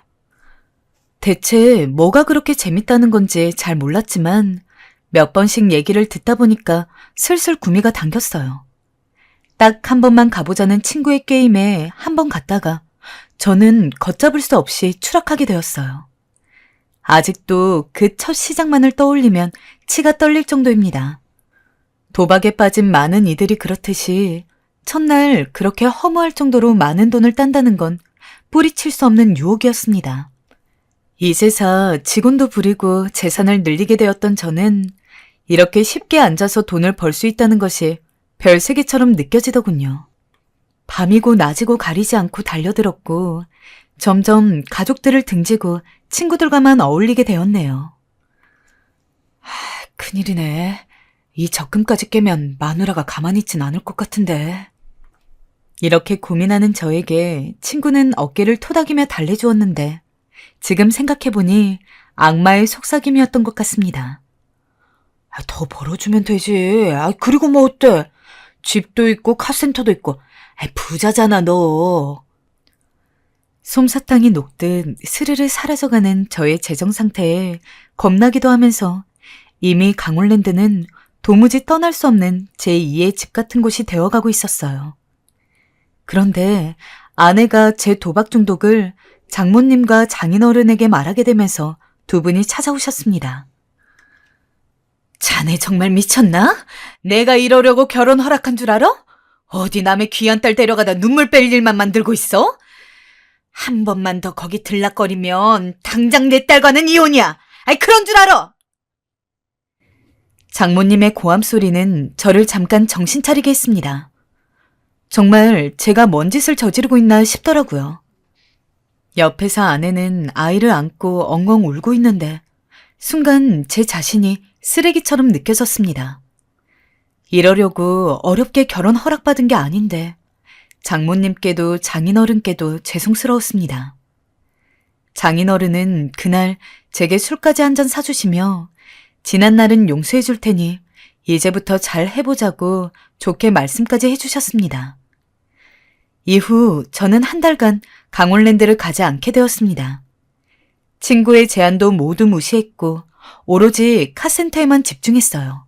대체 뭐가 그렇게 재밌다는 건지 잘 몰랐지만 몇 번씩 얘기를 듣다 보니까 슬슬 구미가 당겼어요. 딱 한 번만 가보자는 친구의 게임에 한 번 갔다가 저는 걷잡을 수 없이 추락하게 되었어요. 아직도 그 첫 시작만을 떠올리면 치가 떨릴 정도입니다. 도박에 빠진 많은 이들이 그렇듯이 첫날 그렇게 허무할 정도로 많은 돈을 딴다는 건 뿌리칠 수 없는 유혹이었습니다. 이제서 직원도 부리고 재산을 늘리게 되었던 저는 이렇게 쉽게 앉아서 돈을 벌 수 있다는 것이 별세계처럼 느껴지더군요. 밤이고 낮이고 가리지 않고 달려들었고 점점 가족들을 등지고 친구들과만 어울리게 되었네요. 큰일이네. 이 적금까지 깨면 마누라가 가만히 있진 않을 것 같은데. 이렇게 고민하는 저에게 친구는 어깨를 토닥이며 달래주었는데 지금 생각해보니 악마의 속삭임이었던 것 같습니다. 더 벌어주면 되지. 그리고 뭐 어때? 집도 있고 카센터도 있고. 부자잖아 너. 솜사탕이 녹듯 스르르 사라져가는 저의 재정 상태에 겁나기도 하면서 이미 강원랜드는 도무지 떠날 수 없는 제2의 집 같은 곳이 되어가고 있었어요. 그런데 아내가 제 도박 중독을 장모님과 장인어른에게 말하게 되면서 두 분이 찾아오셨습니다. 자네 정말 미쳤나? 내가 이러려고 결혼 허락한 줄 알아? 어디 남의 귀한 딸 데려가다 눈물 뺄 일만 만들고 있어? 한 번만 더 거기 들락거리면 당장 내 딸과는 이혼이야. 그런 줄 알아? 장모님의 고함 소리는 저를 잠깐 정신 차리게 했습니다. 정말 제가 뭔 짓을 저지르고 있나 싶더라고요. 옆에서 아내는 아이를 안고 엉엉 울고 있는데 순간 제 자신이 쓰레기처럼 느껴졌습니다. 이러려고 어렵게 결혼 허락받은 게 아닌데 장모님께도 장인어른께도 죄송스러웠습니다. 장인어른은 그날 제게 술까지 한 잔 사주시며 지난 날은 용서해 줄 테니 이제부터 잘 해보자고 좋게 말씀까지 해주셨습니다. 이후 저는 한 달간 강원랜드를 가지 않게 되었습니다. 친구의 제안도 모두 무시했고 오로지 카센터에만 집중했어요.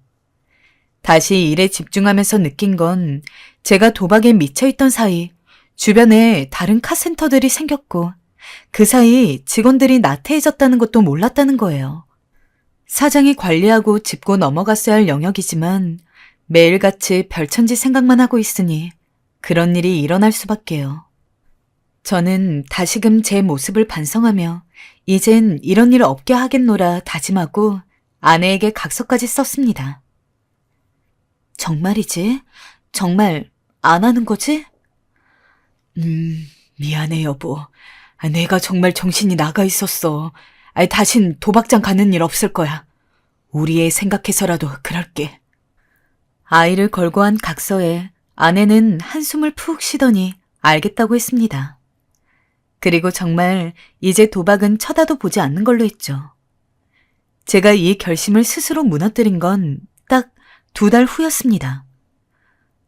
다시 일에 집중하면서 느낀 건 제가 도박에 미쳐있던 사이 주변에 다른 카센터들이 생겼고 그 사이 직원들이 나태해졌다는 것도 몰랐다는 거예요. 사장이 관리하고 짚고 넘어갔어야 할 영역이지만 매일같이 별천지 생각만 하고 있으니 그런 일이 일어날 수밖에요. 저는 다시금 제 모습을 반성하며 이젠 이런 일 없게 하겠노라 다짐하고 아내에게 각서까지 썼습니다. 정말이지? 정말 안 하는 거지? 미안해 여보. 내가 정말 정신이 나가 있었어. 다신 도박장 가는 일 없을 거야. 우리 애 생각해서라도 그럴게. 아이를 걸고 한 각서에 아내는 한숨을 푹 쉬더니 알겠다고 했습니다. 그리고 정말 이제 도박은 쳐다도 보지 않는 걸로 했죠. 제가 이 결심을 스스로 무너뜨린 건 딱 2달 후였습니다.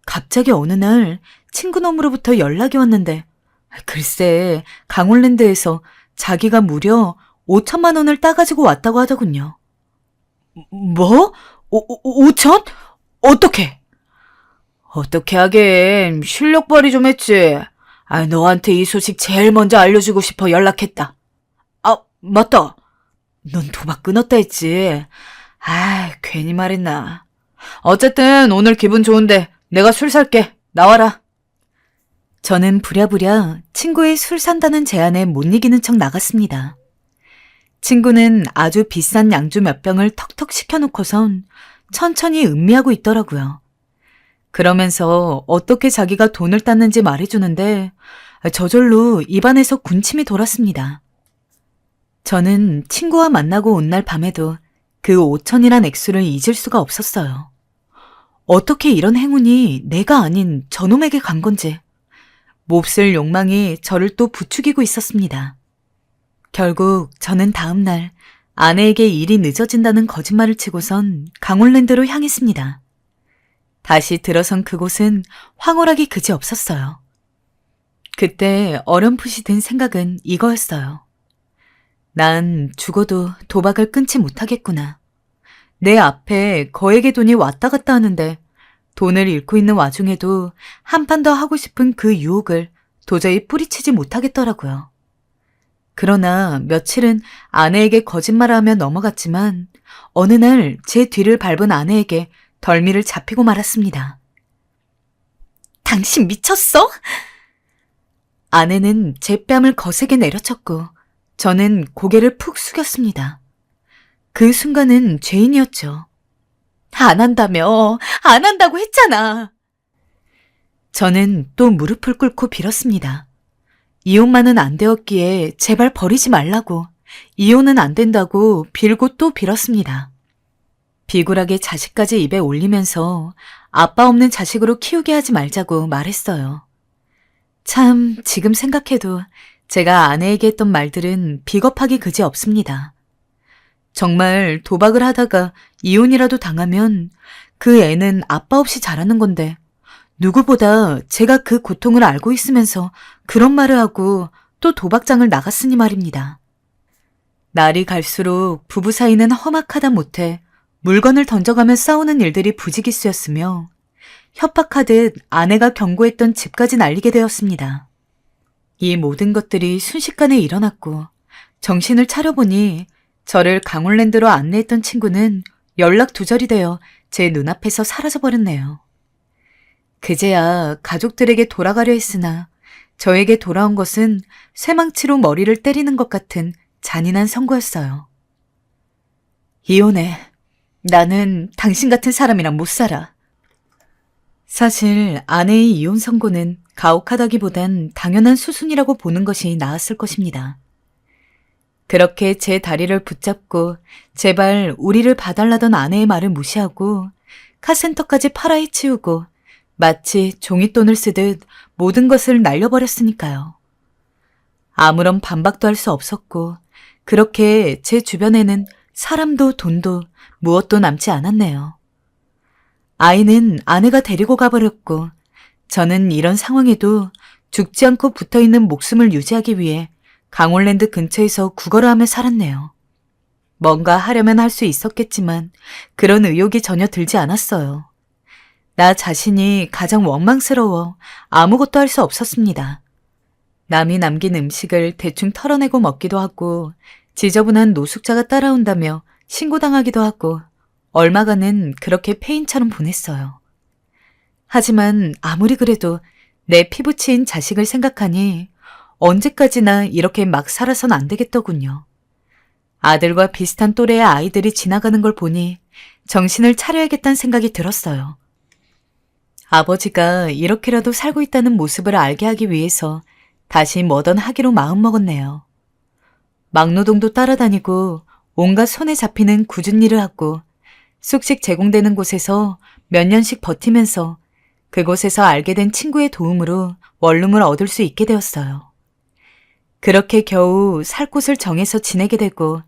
갑자기 어느 날 친구놈으로부터 연락이 왔는데 글쎄 강원랜드에서 자기가 무려 5천만 원을 따가지고 왔다고 하더군요. 뭐? 5천? 어떻게? 어떻게 하긴 실력 발휘 좀 했지. 너한테 이 소식 제일 먼저 알려주고 싶어 연락했다. 맞다. 넌 도박 끊었다 했지. 괜히 말했나. 어쨌든 오늘 기분 좋은데 내가 술 살게. 나와라. 저는 부랴부랴 친구의 술 산다는 제안에 못 이기는 척 나갔습니다. 친구는 아주 비싼 양주 몇 병을 턱턱 시켜놓고선 천천히 음미하고 있더라고요. 그러면서 어떻게 자기가 돈을 땄는지 말해주는데 저절로 입안에서 군침이 돌았습니다. 저는 친구와 만나고 온 날 밤에도 그 5천이란 액수를 잊을 수가 없었어요. 어떻게 이런 행운이 내가 아닌 저놈에게 간 건지 몹쓸 욕망이 저를 또 부추기고 있었습니다. 결국 저는 다음 날 아내에게 일이 늦어진다는 거짓말을 치고선 강원랜드로 향했습니다. 다시 들어선 그곳은 황홀하기 그지없었어요. 그때 어렴풋이 든 생각은 이거였어요. 난 죽어도 도박을 끊지 못하겠구나. 내 앞에 거액의 돈이 왔다 갔다 하는데 돈을 잃고 있는 와중에도 한 판 더 하고 싶은 그 유혹을 도저히 뿌리치지 못하겠더라고요. 그러나 며칠은 아내에게 거짓말을 하며 넘어갔지만 어느 날 제 뒤를 밟은 아내에게 덜미를 잡히고 말았습니다. 당신 미쳤어? 아내는 제 뺨을 거세게 내려쳤고 저는 고개를 푹 숙였습니다. 그 순간은 죄인이었죠. 안 한다며, 안 한다고 했잖아. 저는 또 무릎을 꿇고 빌었습니다. 이혼만은 안 되었기에 제발 버리지 말라고, 이혼은 안 된다고 빌고 또 빌었습니다. 비굴하게 자식까지 입에 올리면서 아빠 없는 자식으로 키우게 하지 말자고 말했어요. 참, 지금 생각해도 제가 아내에게 했던 말들은 비겁하기 그지 없습니다. 정말 도박을 하다가 이혼이라도 당하면 그 애는 아빠 없이 자라는 건데 누구보다 제가 그 고통을 알고 있으면서 그런 말을 하고 또 도박장을 나갔으니 말입니다. 날이 갈수록 부부 사이는 험악하다 못해 물건을 던져가며 싸우는 일들이 부지기수였으며 협박하듯 아내가 경고했던 집까지 날리게 되었습니다. 이 모든 것들이 순식간에 일어났고 정신을 차려보니 저를 강원랜드로 안내했던 친구는 연락 두절이 되어 제 눈앞에서 사라져버렸네요. 그제야 가족들에게 돌아가려 했으나 저에게 돌아온 것은 쇠망치로 머리를 때리는 것 같은 잔인한 선고였어요. 이혼해. 나는 당신 같은 사람이랑 못 살아. 사실 아내의 이혼 선고는 가혹하다기보단 당연한 수순이라고 보는 것이 나았을 것입니다. 그렇게 제 다리를 붙잡고 제발 우리를 봐달라던 아내의 말을 무시하고 카센터까지 팔아헤치우고 마치 종잇돈을 쓰듯 모든 것을 날려버렸으니까요. 아무런 반박도 할 수 없었고 그렇게 제 주변에는 사람도 돈도 무엇도 남지 않았네요. 아이는 아내가 데리고 가버렸고 저는 이런 상황에도 죽지 않고 붙어있는 목숨을 유지하기 위해 강원랜드 근처에서 구걸을 하며 살았네요. 뭔가 하려면 할 수 있었겠지만 그런 의욕이 전혀 들지 않았어요. 나 자신이 가장 원망스러워 아무것도 할 수 없었습니다. 남이 남긴 음식을 대충 털어내고 먹기도 하고 지저분한 노숙자가 따라온다며 신고당하기도 하고 얼마간은 그렇게 폐인처럼 보냈어요. 하지만 아무리 그래도 내 피부치인 자식을 생각하니 언제까지나 이렇게 막 살아선 안 되겠더군요. 아들과 비슷한 또래의 아이들이 지나가는 걸 보니 정신을 차려야겠다는 생각이 들었어요. 아버지가 이렇게라도 살고 있다는 모습을 알게 하기 위해서 다시 뭐든 하기로 마음먹었네요. 막노동도 따라다니고 온갖 손에 잡히는 굳은 일을 하고 숙식 제공되는 곳에서 몇 년씩 버티면서 그곳에서 알게 된 친구의 도움으로 원룸을 얻을 수 있게 되었어요. 그렇게 겨우 살 곳을 정해서 지내게 되고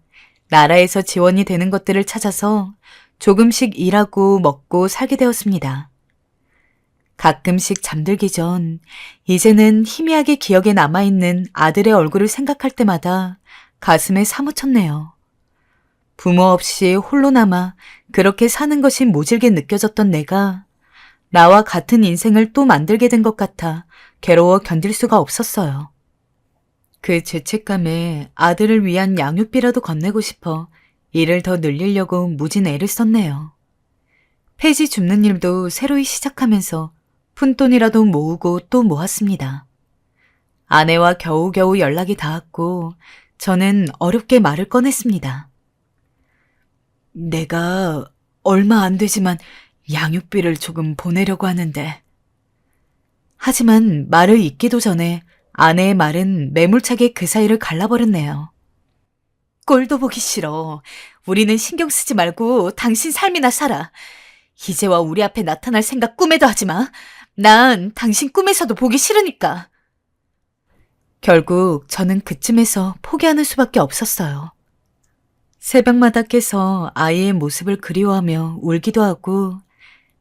나라에서 지원이 되는 것들을 찾아서 조금씩 일하고 먹고 살게 되었습니다. 가끔씩 잠들기 전 이제는 희미하게 기억에 남아있는 아들의 얼굴을 생각할 때마다 가슴에 사무쳤네요. 부모 없이 홀로 남아 그렇게 사는 것이 모질게 느껴졌던 내가 나와 같은 인생을 또 만들게 된 것 같아 괴로워 견딜 수가 없었어요. 그 죄책감에 아들을 위한 양육비라도 건네고 싶어 일을 더 늘리려고 무진 애를 썼네요. 폐지 줍는 일도 새로이 시작하면서 푼돈이라도 모으고 또 모았습니다. 아내와 겨우겨우 연락이 닿았고 저는 어렵게 말을 꺼냈습니다. 내가 얼마 안 되지만 양육비를 조금 보내려고 하는데. 하지만 말을 잇기도 전에 아내의 말은 매몰차게 그 사이를 갈라버렸네요. 꼴도 보기 싫어. 우리는 신경 쓰지 말고 당신 삶이나 살아. 이제와 우리 앞에 나타날 생각 꿈에도 하지 마. 난 당신 꿈에서도 보기 싫으니까. 결국 저는 그쯤에서 포기하는 수밖에 없었어요. 새벽마다 깨서 아이의 모습을 그리워하며 울기도 하고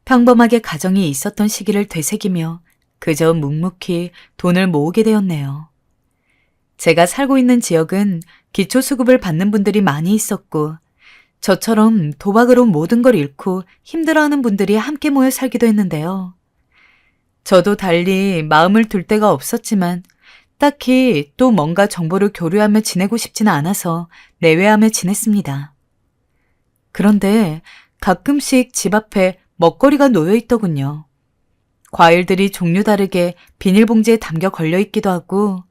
평범하게 가정이 있었던 시기를 되새기며 그저 묵묵히 돈을 모으게 되었네요. 제가 살고 있는 지역은 기초수급을 받는 분들이 많이 있었고 저처럼 도박으로 모든 걸 잃고 힘들어하는 분들이 함께 모여 살기도 했는데요. 저도 달리 마음을 둘 데가 없었지만 딱히 또 뭔가 정보를 교류하며 지내고 싶지는 않아서 내외하며 지냈습니다. 그런데 가끔씩 집 앞에 먹거리가 놓여 있더군요. 과일들이 종류 다르게 비닐봉지에 담겨 걸려 있기도 하고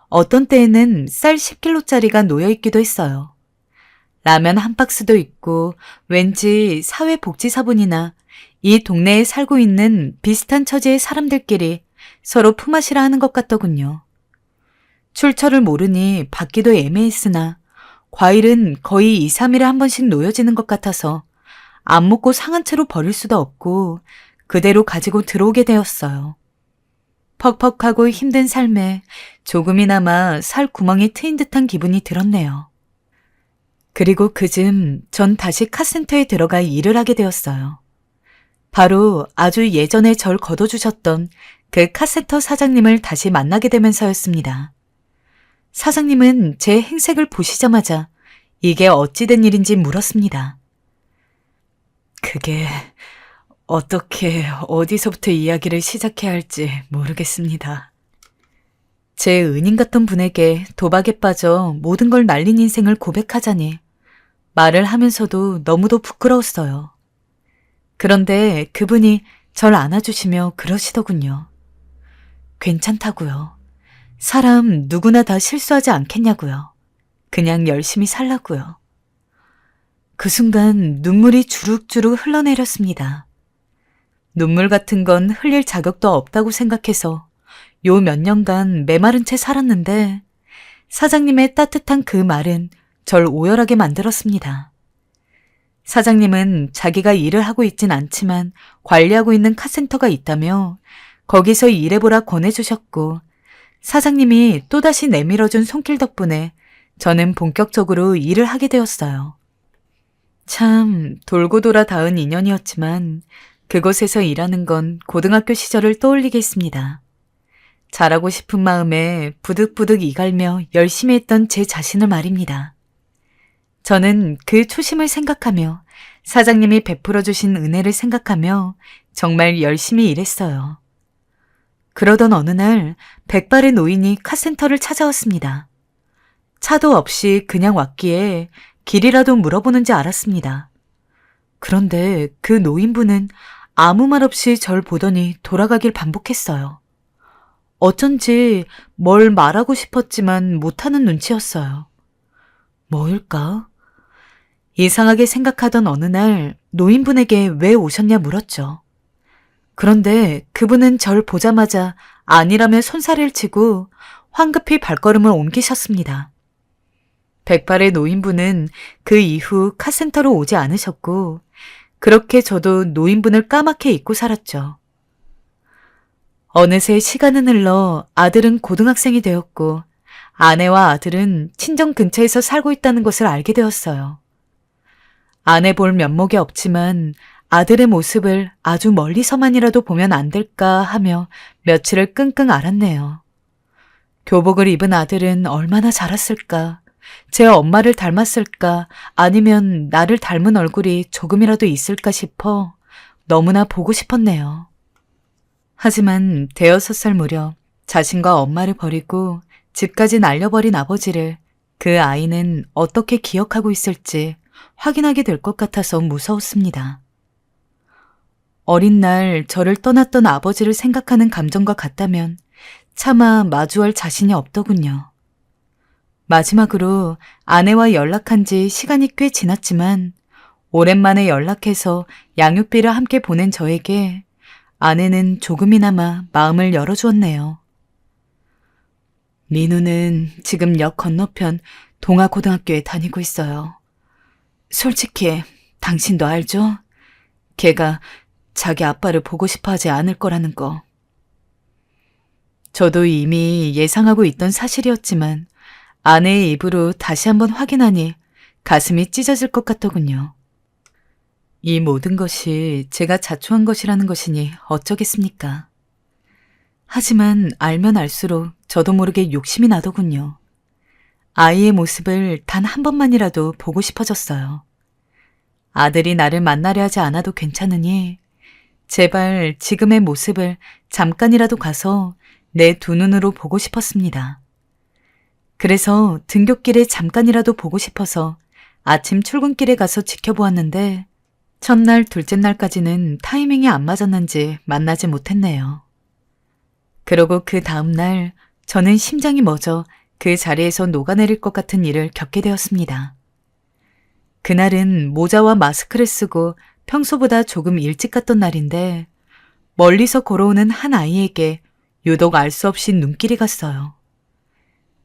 어떤 때에는 쌀 10kg짜리가 놓여 있기도 했어요. 라면 한 박스도 있고 왠지 사회복지사분이나 이 동네에 살고 있는 비슷한 처지의 사람들끼리 서로 품앗이라 하는 것 같더군요. 출처를 모르니 받기도 애매했으나 과일은 거의 2, 3일에 한 번씩 놓여지는 것 같아서 안 먹고 상한 채로 버릴 수도 없고 그대로 가지고 들어오게 되었어요. 퍽퍽하고 힘든 삶에 조금이나마 살 구멍이 트인 듯한 기분이 들었네요. 그리고 그즘 전 다시 카센터에 들어가 일을 하게 되었어요. 바로 아주 예전에 절 거둬주셨던 그 카센터 사장님을 다시 만나게 되면서였습니다. 사장님은 제 행색을 보시자마자 이게 어찌된 일인지 물었습니다. 그게 어떻게 어디서부터 이야기를 시작해야 할지 모르겠습니다. 제 은인 같던 분에게 도박에 빠져 모든 걸 날린 인생을 고백하자니 말을 하면서도 너무도 부끄러웠어요. 그런데 그분이 절 안아주시며 그러시더군요. 괜찮다고요. 사람 누구나 다 실수하지 않겠냐고요. 그냥 열심히 살라고요. 그 순간 눈물이 주룩주룩 흘러내렸습니다. 눈물 같은 건 흘릴 자격도 없다고 생각해서 요 몇 년간 메마른 채 살았는데 사장님의 따뜻한 그 말은 절 오열하게 만들었습니다. 사장님은 자기가 일을 하고 있진 않지만 관리하고 있는 카센터가 있다며 거기서 일해보라 권해주셨고 사장님이 또다시 내밀어준 손길 덕분에 저는 본격적으로 일을 하게 되었어요. 참 돌고 돌아 닿은 인연이었지만 그곳에서 일하는 건 고등학교 시절을 떠올리게 했습니다. 잘하고 싶은 마음에 부득부득 이갈며 열심히 했던 제 자신을 말입니다. 저는 그 초심을 생각하며 사장님이 베풀어 주신 은혜를 생각하며 정말 열심히 일했어요. 그러던 어느 날 백발의 노인이 카센터를 찾아왔습니다. 차도 없이 그냥 왔기에 길이라도 물어보는지 알았습니다. 그런데 그 노인분은 아무 말 없이 절 보더니 돌아가길 반복했어요. 어쩐지 뭘 말하고 싶었지만 못하는 눈치였어요. 뭐일까? 이상하게 생각하던 어느 날 노인분에게 왜 오셨냐 물었죠. 그런데 그분은 절 보자마자 아니라며 손살을 치고 황급히 발걸음을 옮기셨습니다. 백발의 노인분은 그 이후 카센터로 오지 않으셨고 그렇게 저도 노인분을 까맣게 잊고 살았죠. 어느새 시간은 흘러 아들은 고등학생이 되었고 아내와 아들은 친정 근처에서 살고 있다는 것을 알게 되었어요. 아내 볼 면목이 없지만 아들의 모습을 아주 멀리서만이라도 보면 안 될까 하며 며칠을 끙끙 앓았네요. 교복을 입은 아들은 얼마나 자랐을까, 제 엄마를 닮았을까, 아니면 나를 닮은 얼굴이 조금이라도 있을까 싶어 너무나 보고 싶었네요. 하지만 6살 무렵 자신과 엄마를 버리고 집까지 날려버린 아버지를 그 아이는 어떻게 기억하고 있을지 확인하게 될 것 같아서 무서웠습니다. 어린 날 저를 떠났던 아버지를 생각하는 감정과 같다면 차마 마주할 자신이 없더군요. 마지막으로 아내와 연락한 지 시간이 꽤 지났지만 오랜만에 연락해서 양육비를 함께 보낸 저에게 아내는 조금이나마 마음을 열어주었네요. 민우는 지금 역 건너편 동아고등학교에 다니고 있어요. 솔직히 당신도 알죠? 걔가 자기 아빠를 보고 싶어 하지 않을 거라는 거. 저도 이미 예상하고 있던 사실이었지만 아내의 입으로 다시 한번 확인하니 가슴이 찢어질 것 같더군요. 이 모든 것이 제가 자초한 것이라는 것이니 어쩌겠습니까? 하지만 알면 알수록 저도 모르게 욕심이 나더군요. 아이의 모습을 단 한 번만이라도 보고 싶어졌어요. 아들이 나를 만나려 하지 않아도 괜찮으니 제발 지금의 모습을 잠깐이라도 가서 내 두 눈으로 보고 싶었습니다. 그래서 등굣길에 잠깐이라도 보고 싶어서 아침 출근길에 가서 지켜보았는데 첫날, 둘째 날까지는 타이밍이 안 맞았는지 만나지 못했네요. 그러고 그 다음날 저는 심장이 멎어 그 자리에서 녹아내릴 것 같은 일을 겪게 되었습니다. 그날은 모자와 마스크를 쓰고 평소보다 조금 일찍 갔던 날인데 멀리서 걸어오는 한 아이에게 유독 알 수 없이 눈길이 갔어요.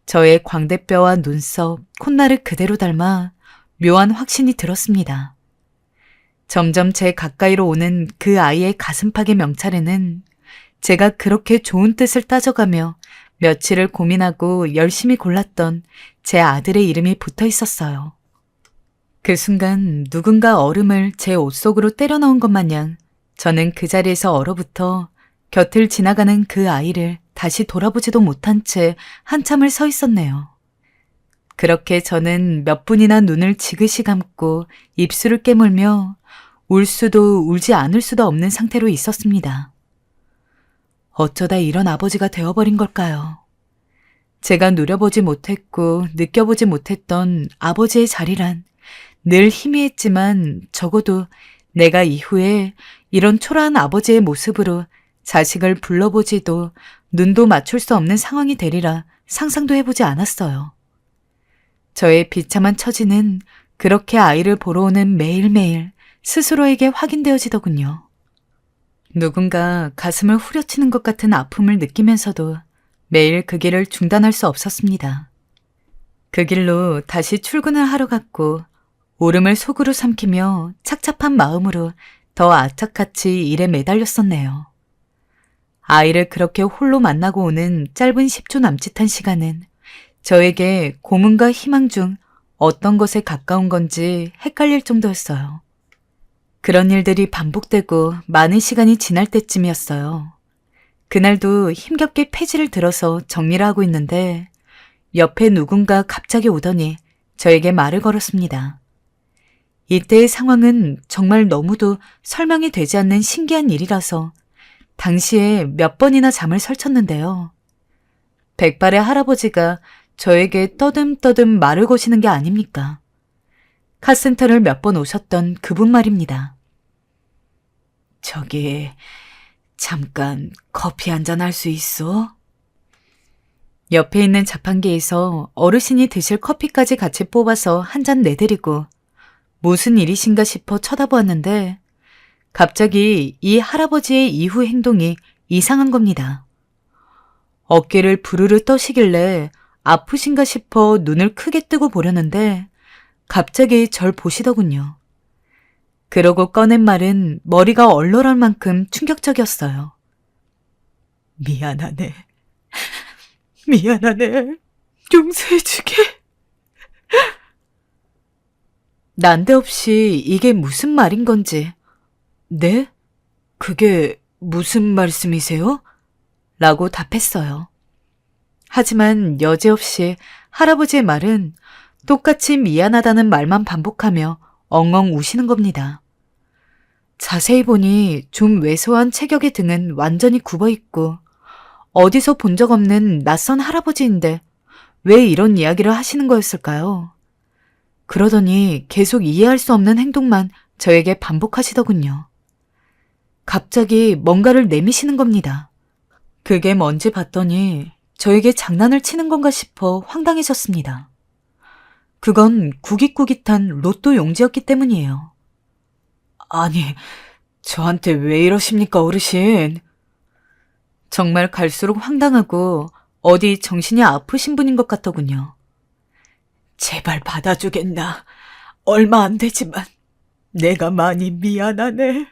저의 광대뼈와 눈썹, 콧날을 그대로 닮아 묘한 확신이 들었습니다. 점점 제 가까이로 오는 그 아이의 가슴팍의 명찰에는 제가 그렇게 좋은 뜻을 따져가며 며칠을 고민하고 열심히 골랐던 제 아들의 이름이 붙어 있었어요. 그 순간 누군가 얼음을 제 옷 속으로 때려 넣은 것 마냥 저는 그 자리에서 얼어붙어 곁을 지나가는 그 아이를 다시 돌아보지도 못한 채 한참을 서 있었네요. 그렇게 저는 몇 분이나 눈을 지그시 감고 입술을 깨물며 울 수도 울지 않을 수도 없는 상태로 있었습니다. 어쩌다 이런 아버지가 되어버린 걸까요? 제가 누려보지 못했고 느껴보지 못했던 아버지의 자리란 늘 희미했지만 적어도 내가 이후에 이런 초라한 아버지의 모습으로 자식을 불러보지도 눈도 맞출 수 없는 상황이 되리라 상상도 해보지 않았어요. 저의 비참한 처지는 그렇게 아이를 보러 오는 매일매일 스스로에게 확인되어지더군요. 누군가 가슴을 후려치는 것 같은 아픔을 느끼면서도 매일 그 길을 중단할 수 없었습니다. 그 길로 다시 출근을 하러 갔고 울음을 속으로 삼키며 착잡한 마음으로 더 악착같이 일에 매달렸었네요. 아이를 그렇게 홀로 만나고 오는 짧은 10초 남짓한 시간은 저에게 고문과 희망 중 어떤 것에 가까운 건지 헷갈릴 정도였어요. 그런 일들이 반복되고 많은 시간이 지날 때쯤이었어요. 그날도 힘겹게 폐지를 들어서 정리를 하고 있는데 옆에 누군가 갑자기 오더니 저에게 말을 걸었습니다. 이때의 상황은 정말 너무도 설명이 되지 않는 신기한 일이라서 당시에 몇 번이나 잠을 설쳤는데요. 백발의 할아버지가 저에게 떠듬떠듬 말을 거시는 게 아닙니까? 카센터를 몇 번 오셨던 그분 말입니다. 저기, 잠깐 커피 한잔 할 수 있어? 옆에 있는 자판기에서 어르신이 드실 커피까지 같이 뽑아서 한 잔 내드리고 무슨 일이신가 싶어 쳐다보았는데 갑자기 이 할아버지의 이후 행동이 이상한 겁니다. 어깨를 부르르 떠시길래 아프신가 싶어 눈을 크게 뜨고 보려는데 갑자기 절 보시더군요. 그러고 꺼낸 말은 머리가 얼얼할 만큼 충격적이었어요. 미안하네. 미안하네. 용서해주게. 난데없이 이게 무슨 말인 건지. 네? 그게 무슨 말씀이세요? 라고 답했어요. 하지만 여지없이 할아버지의 말은 똑같이 미안하다는 말만 반복하며 엉엉 우시는 겁니다. 자세히 보니 좀 왜소한 체격의 등은 완전히 굽어있고 어디서 본 적 없는 낯선 할아버지인데 왜 이런 이야기를 하시는 거였을까요? 그러더니 계속 이해할 수 없는 행동만 저에게 반복하시더군요. 갑자기 뭔가를 내미시는 겁니다. 그게 뭔지 봤더니 저에게 장난을 치는 건가 싶어 황당해졌습니다. 그건 구깃구깃한 로또 용지였기 때문이에요. 아니, 저한테 왜 이러십니까, 어르신? 정말 갈수록 황당하고 어디 정신이 아프신 분인 것 같더군요. 제발 받아주겠나. 얼마 안 되지만 내가 많이 미안하네.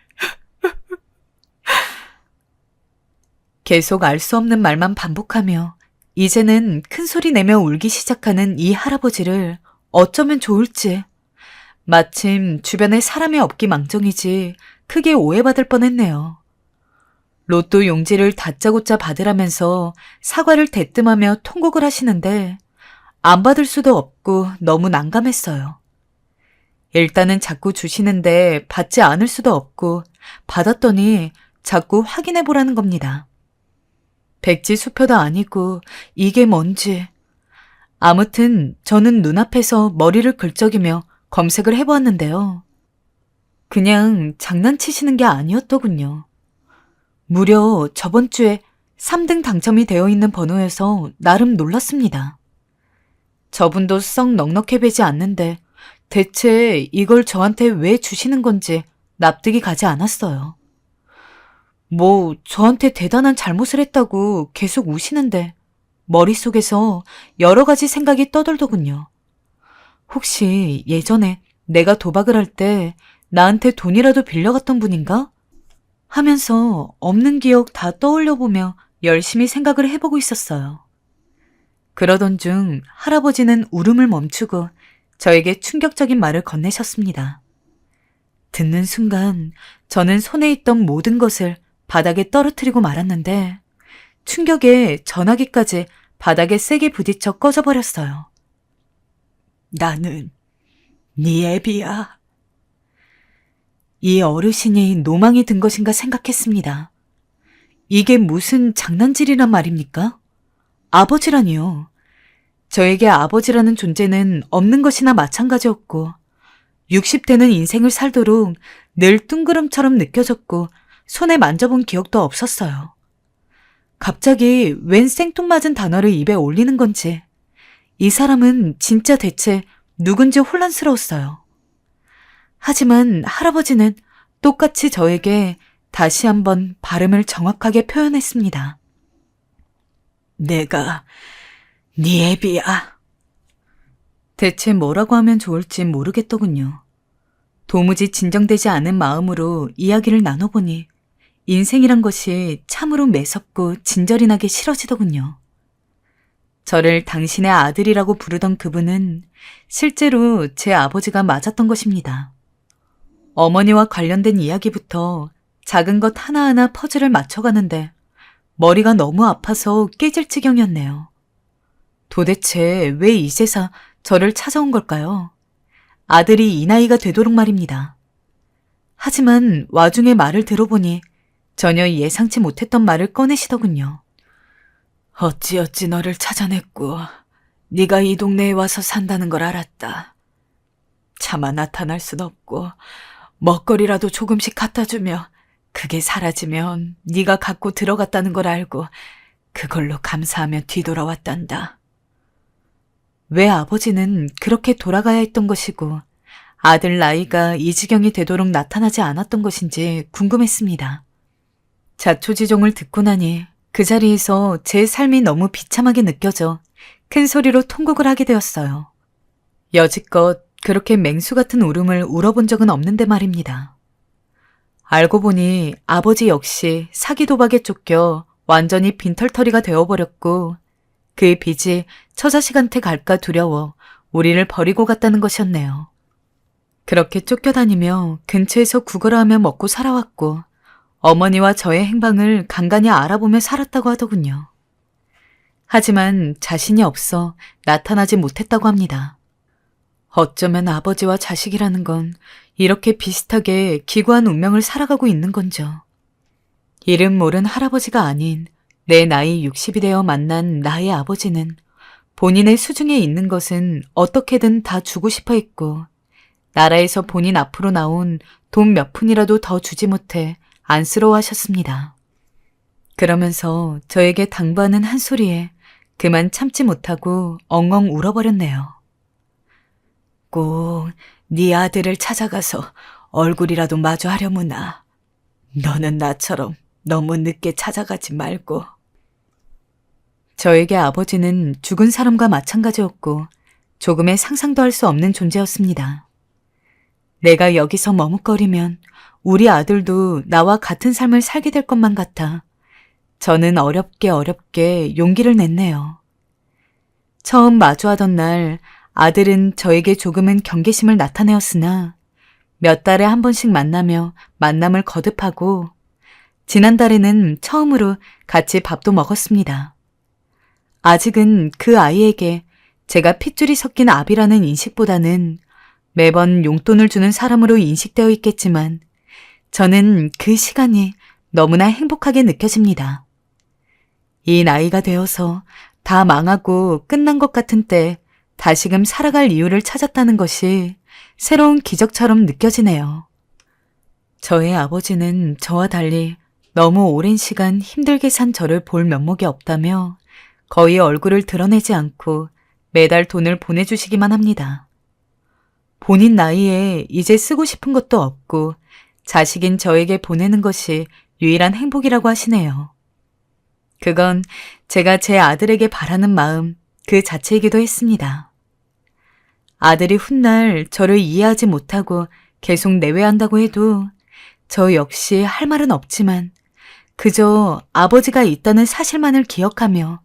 계속 알 수 없는 말만 반복하며 이제는 큰 소리 내며 울기 시작하는 이 할아버지를 어쩌면 좋을지. 마침 주변에 사람이 없기 망정이지 크게 오해받을 뻔했네요. 로또 용지를 다짜고짜 받으라면서 사과를 대뜸하며 통곡을 하시는데 안 받을 수도 없고 너무 난감했어요. 일단은 자꾸 주시는데 받지 않을 수도 없고 받았더니 자꾸 확인해보라는 겁니다. 백지수표도 아니고 이게 뭔지. 아무튼 저는 눈앞에서 머리를 긁적이며 검색을 해보았는데요. 그냥 장난치시는 게 아니었더군요. 무려 저번 주에 3등 당첨이 되어 있는 번호여서 나름 놀랐습니다. 저분도 썩 넉넉해 보이지 않는데 대체 이걸 저한테 왜 주시는 건지 납득이 가지 않았어요. 뭐 저한테 대단한 잘못을 했다고 계속 우시는데 머릿속에서 여러 가지 생각이 떠돌더군요. 혹시 예전에 내가 도박을 할 때 나한테 돈이라도 빌려갔던 분인가? 하면서 없는 기억 다 떠올려보며 열심히 생각을 해보고 있었어요. 그러던 중 할아버지는 울음을 멈추고 저에게 충격적인 말을 건네셨습니다. 듣는 순간 저는 손에 있던 모든 것을 바닥에 떨어뜨리고 말았는데 충격에 전화기까지 바닥에 세게 부딪혀 꺼져버렸어요. 나는 네 애비야. 이 어르신이 노망이 든 것인가 생각했습니다. 이게 무슨 장난질이란 말입니까? 아버지라니요. 저에게 아버지라는 존재는 없는 것이나 마찬가지였고 60대는 인생을 살도록 늘 뚱그름처럼 느껴졌고 손에 만져본 기억도 없었어요. 갑자기 웬 생뚱맞은 단어를 입에 올리는 건지 이 사람은 진짜 대체 누군지 혼란스러웠어요. 하지만 할아버지는 똑같이 저에게 다시 한번 발음을 정확하게 표현했습니다. 내가 네 애비야. 대체 뭐라고 하면 좋을지 모르겠더군요. 도무지 진정되지 않은 마음으로 이야기를 나눠보니 인생이란 것이 참으로 매섭고 진절이 나게 싫어지더군요. 저를 당신의 아들이라고 부르던 그분은 실제로 제 아버지가 맞았던 것입니다. 어머니와 관련된 이야기부터 작은 것 하나하나 퍼즐을 맞춰가는데 머리가 너무 아파서 깨질 지경이었네요. 도대체 왜 이제서 저를 찾아온 걸까요? 아들이 이 나이가 되도록 말입니다. 하지만 와중에 말을 들어보니 전혀 예상치 못했던 말을 꺼내시더군요. 어찌어찌 너를 찾아냈고 네가 이 동네에 와서 산다는 걸 알았다. 차마 나타날 순 없고 먹거리라도 조금씩 갖다 주며 그게 사라지면 네가 갖고 들어갔다는 걸 알고 그걸로 감사하며 뒤돌아왔단다. 왜 아버지는 그렇게 돌아가야 했던 것이고 아들 나이가 이 지경이 되도록 나타나지 않았던 것인지 궁금했습니다. 자초지종을 듣고 나니 그 자리에서 제 삶이 너무 비참하게 느껴져 큰 소리로 통곡을 하게 되었어요. 여지껏 그렇게 맹수 같은 울음을 울어본 적은 없는데 말입니다. 알고 보니 아버지 역시 사기 도박에 쫓겨 완전히 빈털터리가 되어버렸고 그 빚이 처자식한테 갈까 두려워 우리를 버리고 갔다는 것이었네요. 그렇게 쫓겨다니며 근처에서 구걸하며 먹고 살아왔고 어머니와 저의 행방을 간간히 알아보며 살았다고 하더군요. 하지만 자신이 없어 나타나지 못했다고 합니다. 어쩌면 아버지와 자식이라는 건 이렇게 비슷하게 기구한 운명을 살아가고 있는 건죠. 이름 모른 할아버지가 아닌 내 나이 60이 되어 만난 나의 아버지는 본인의 수중에 있는 것은 어떻게든 다 주고 싶어 했고 나라에서 본인 앞으로 나온 돈 몇 푼이라도 더 주지 못해 안쓰러워하셨습니다. 그러면서 저에게 당부하는 한 소리에 그만 참지 못하고 엉엉 울어버렸네요. 꼭 네 아들을 찾아가서 얼굴이라도 마주하려무나. 너는 나처럼 너무 늦게 찾아가지 말고. 저에게 아버지는 죽은 사람과 마찬가지였고 조금의 상상도 할 수 없는 존재였습니다. 내가 여기서 머뭇거리면 우리 아들도 나와 같은 삶을 살게 될 것만 같아 저는 어렵게 용기를 냈네요. 처음 마주하던 날 아들은 저에게 조금은 경계심을 나타내었으나 몇 달에 한 번씩 만나며 만남을 거듭하고 지난달에는 처음으로 같이 밥도 먹었습니다. 아직은 그 아이에게 제가 핏줄이 섞인 아비라는 인식보다는 매번 용돈을 주는 사람으로 인식되어 있겠지만 저는 그 시간이 너무나 행복하게 느껴집니다. 이 나이가 되어서 다 망하고 끝난 것 같은 때 다시금 살아갈 이유를 찾았다는 것이 새로운 기적처럼 느껴지네요. 저의 아버지는 저와 달리 너무 오랜 시간 힘들게 산 저를 볼 면목이 없다며 거의 얼굴을 드러내지 않고 매달 돈을 보내주시기만 합니다. 본인 나이에 이제 쓰고 싶은 것도 없고 자식인 저에게 보내는 것이 유일한 행복이라고 하시네요. 그건 제가 제 아들에게 바라는 마음 그 자체이기도 했습니다. 아들이 훗날 저를 이해하지 못하고 계속 내외한다고 해도 저 역시 할 말은 없지만 그저 아버지가 있다는 사실만을 기억하며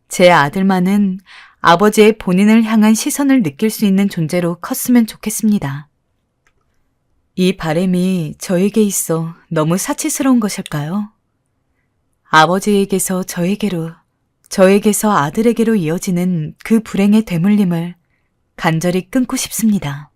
제 아들만은 아버지의 본인을 향한 시선을 느낄 수 있는 존재로 컸으면 좋겠습니다. 이 바람이 저에게 있어 너무 사치스러운 것일까요? 아버지에게서 저에게로, 저에게서 아들에게로 이어지는 그 불행의 되물림을 간절히 끊고 싶습니다.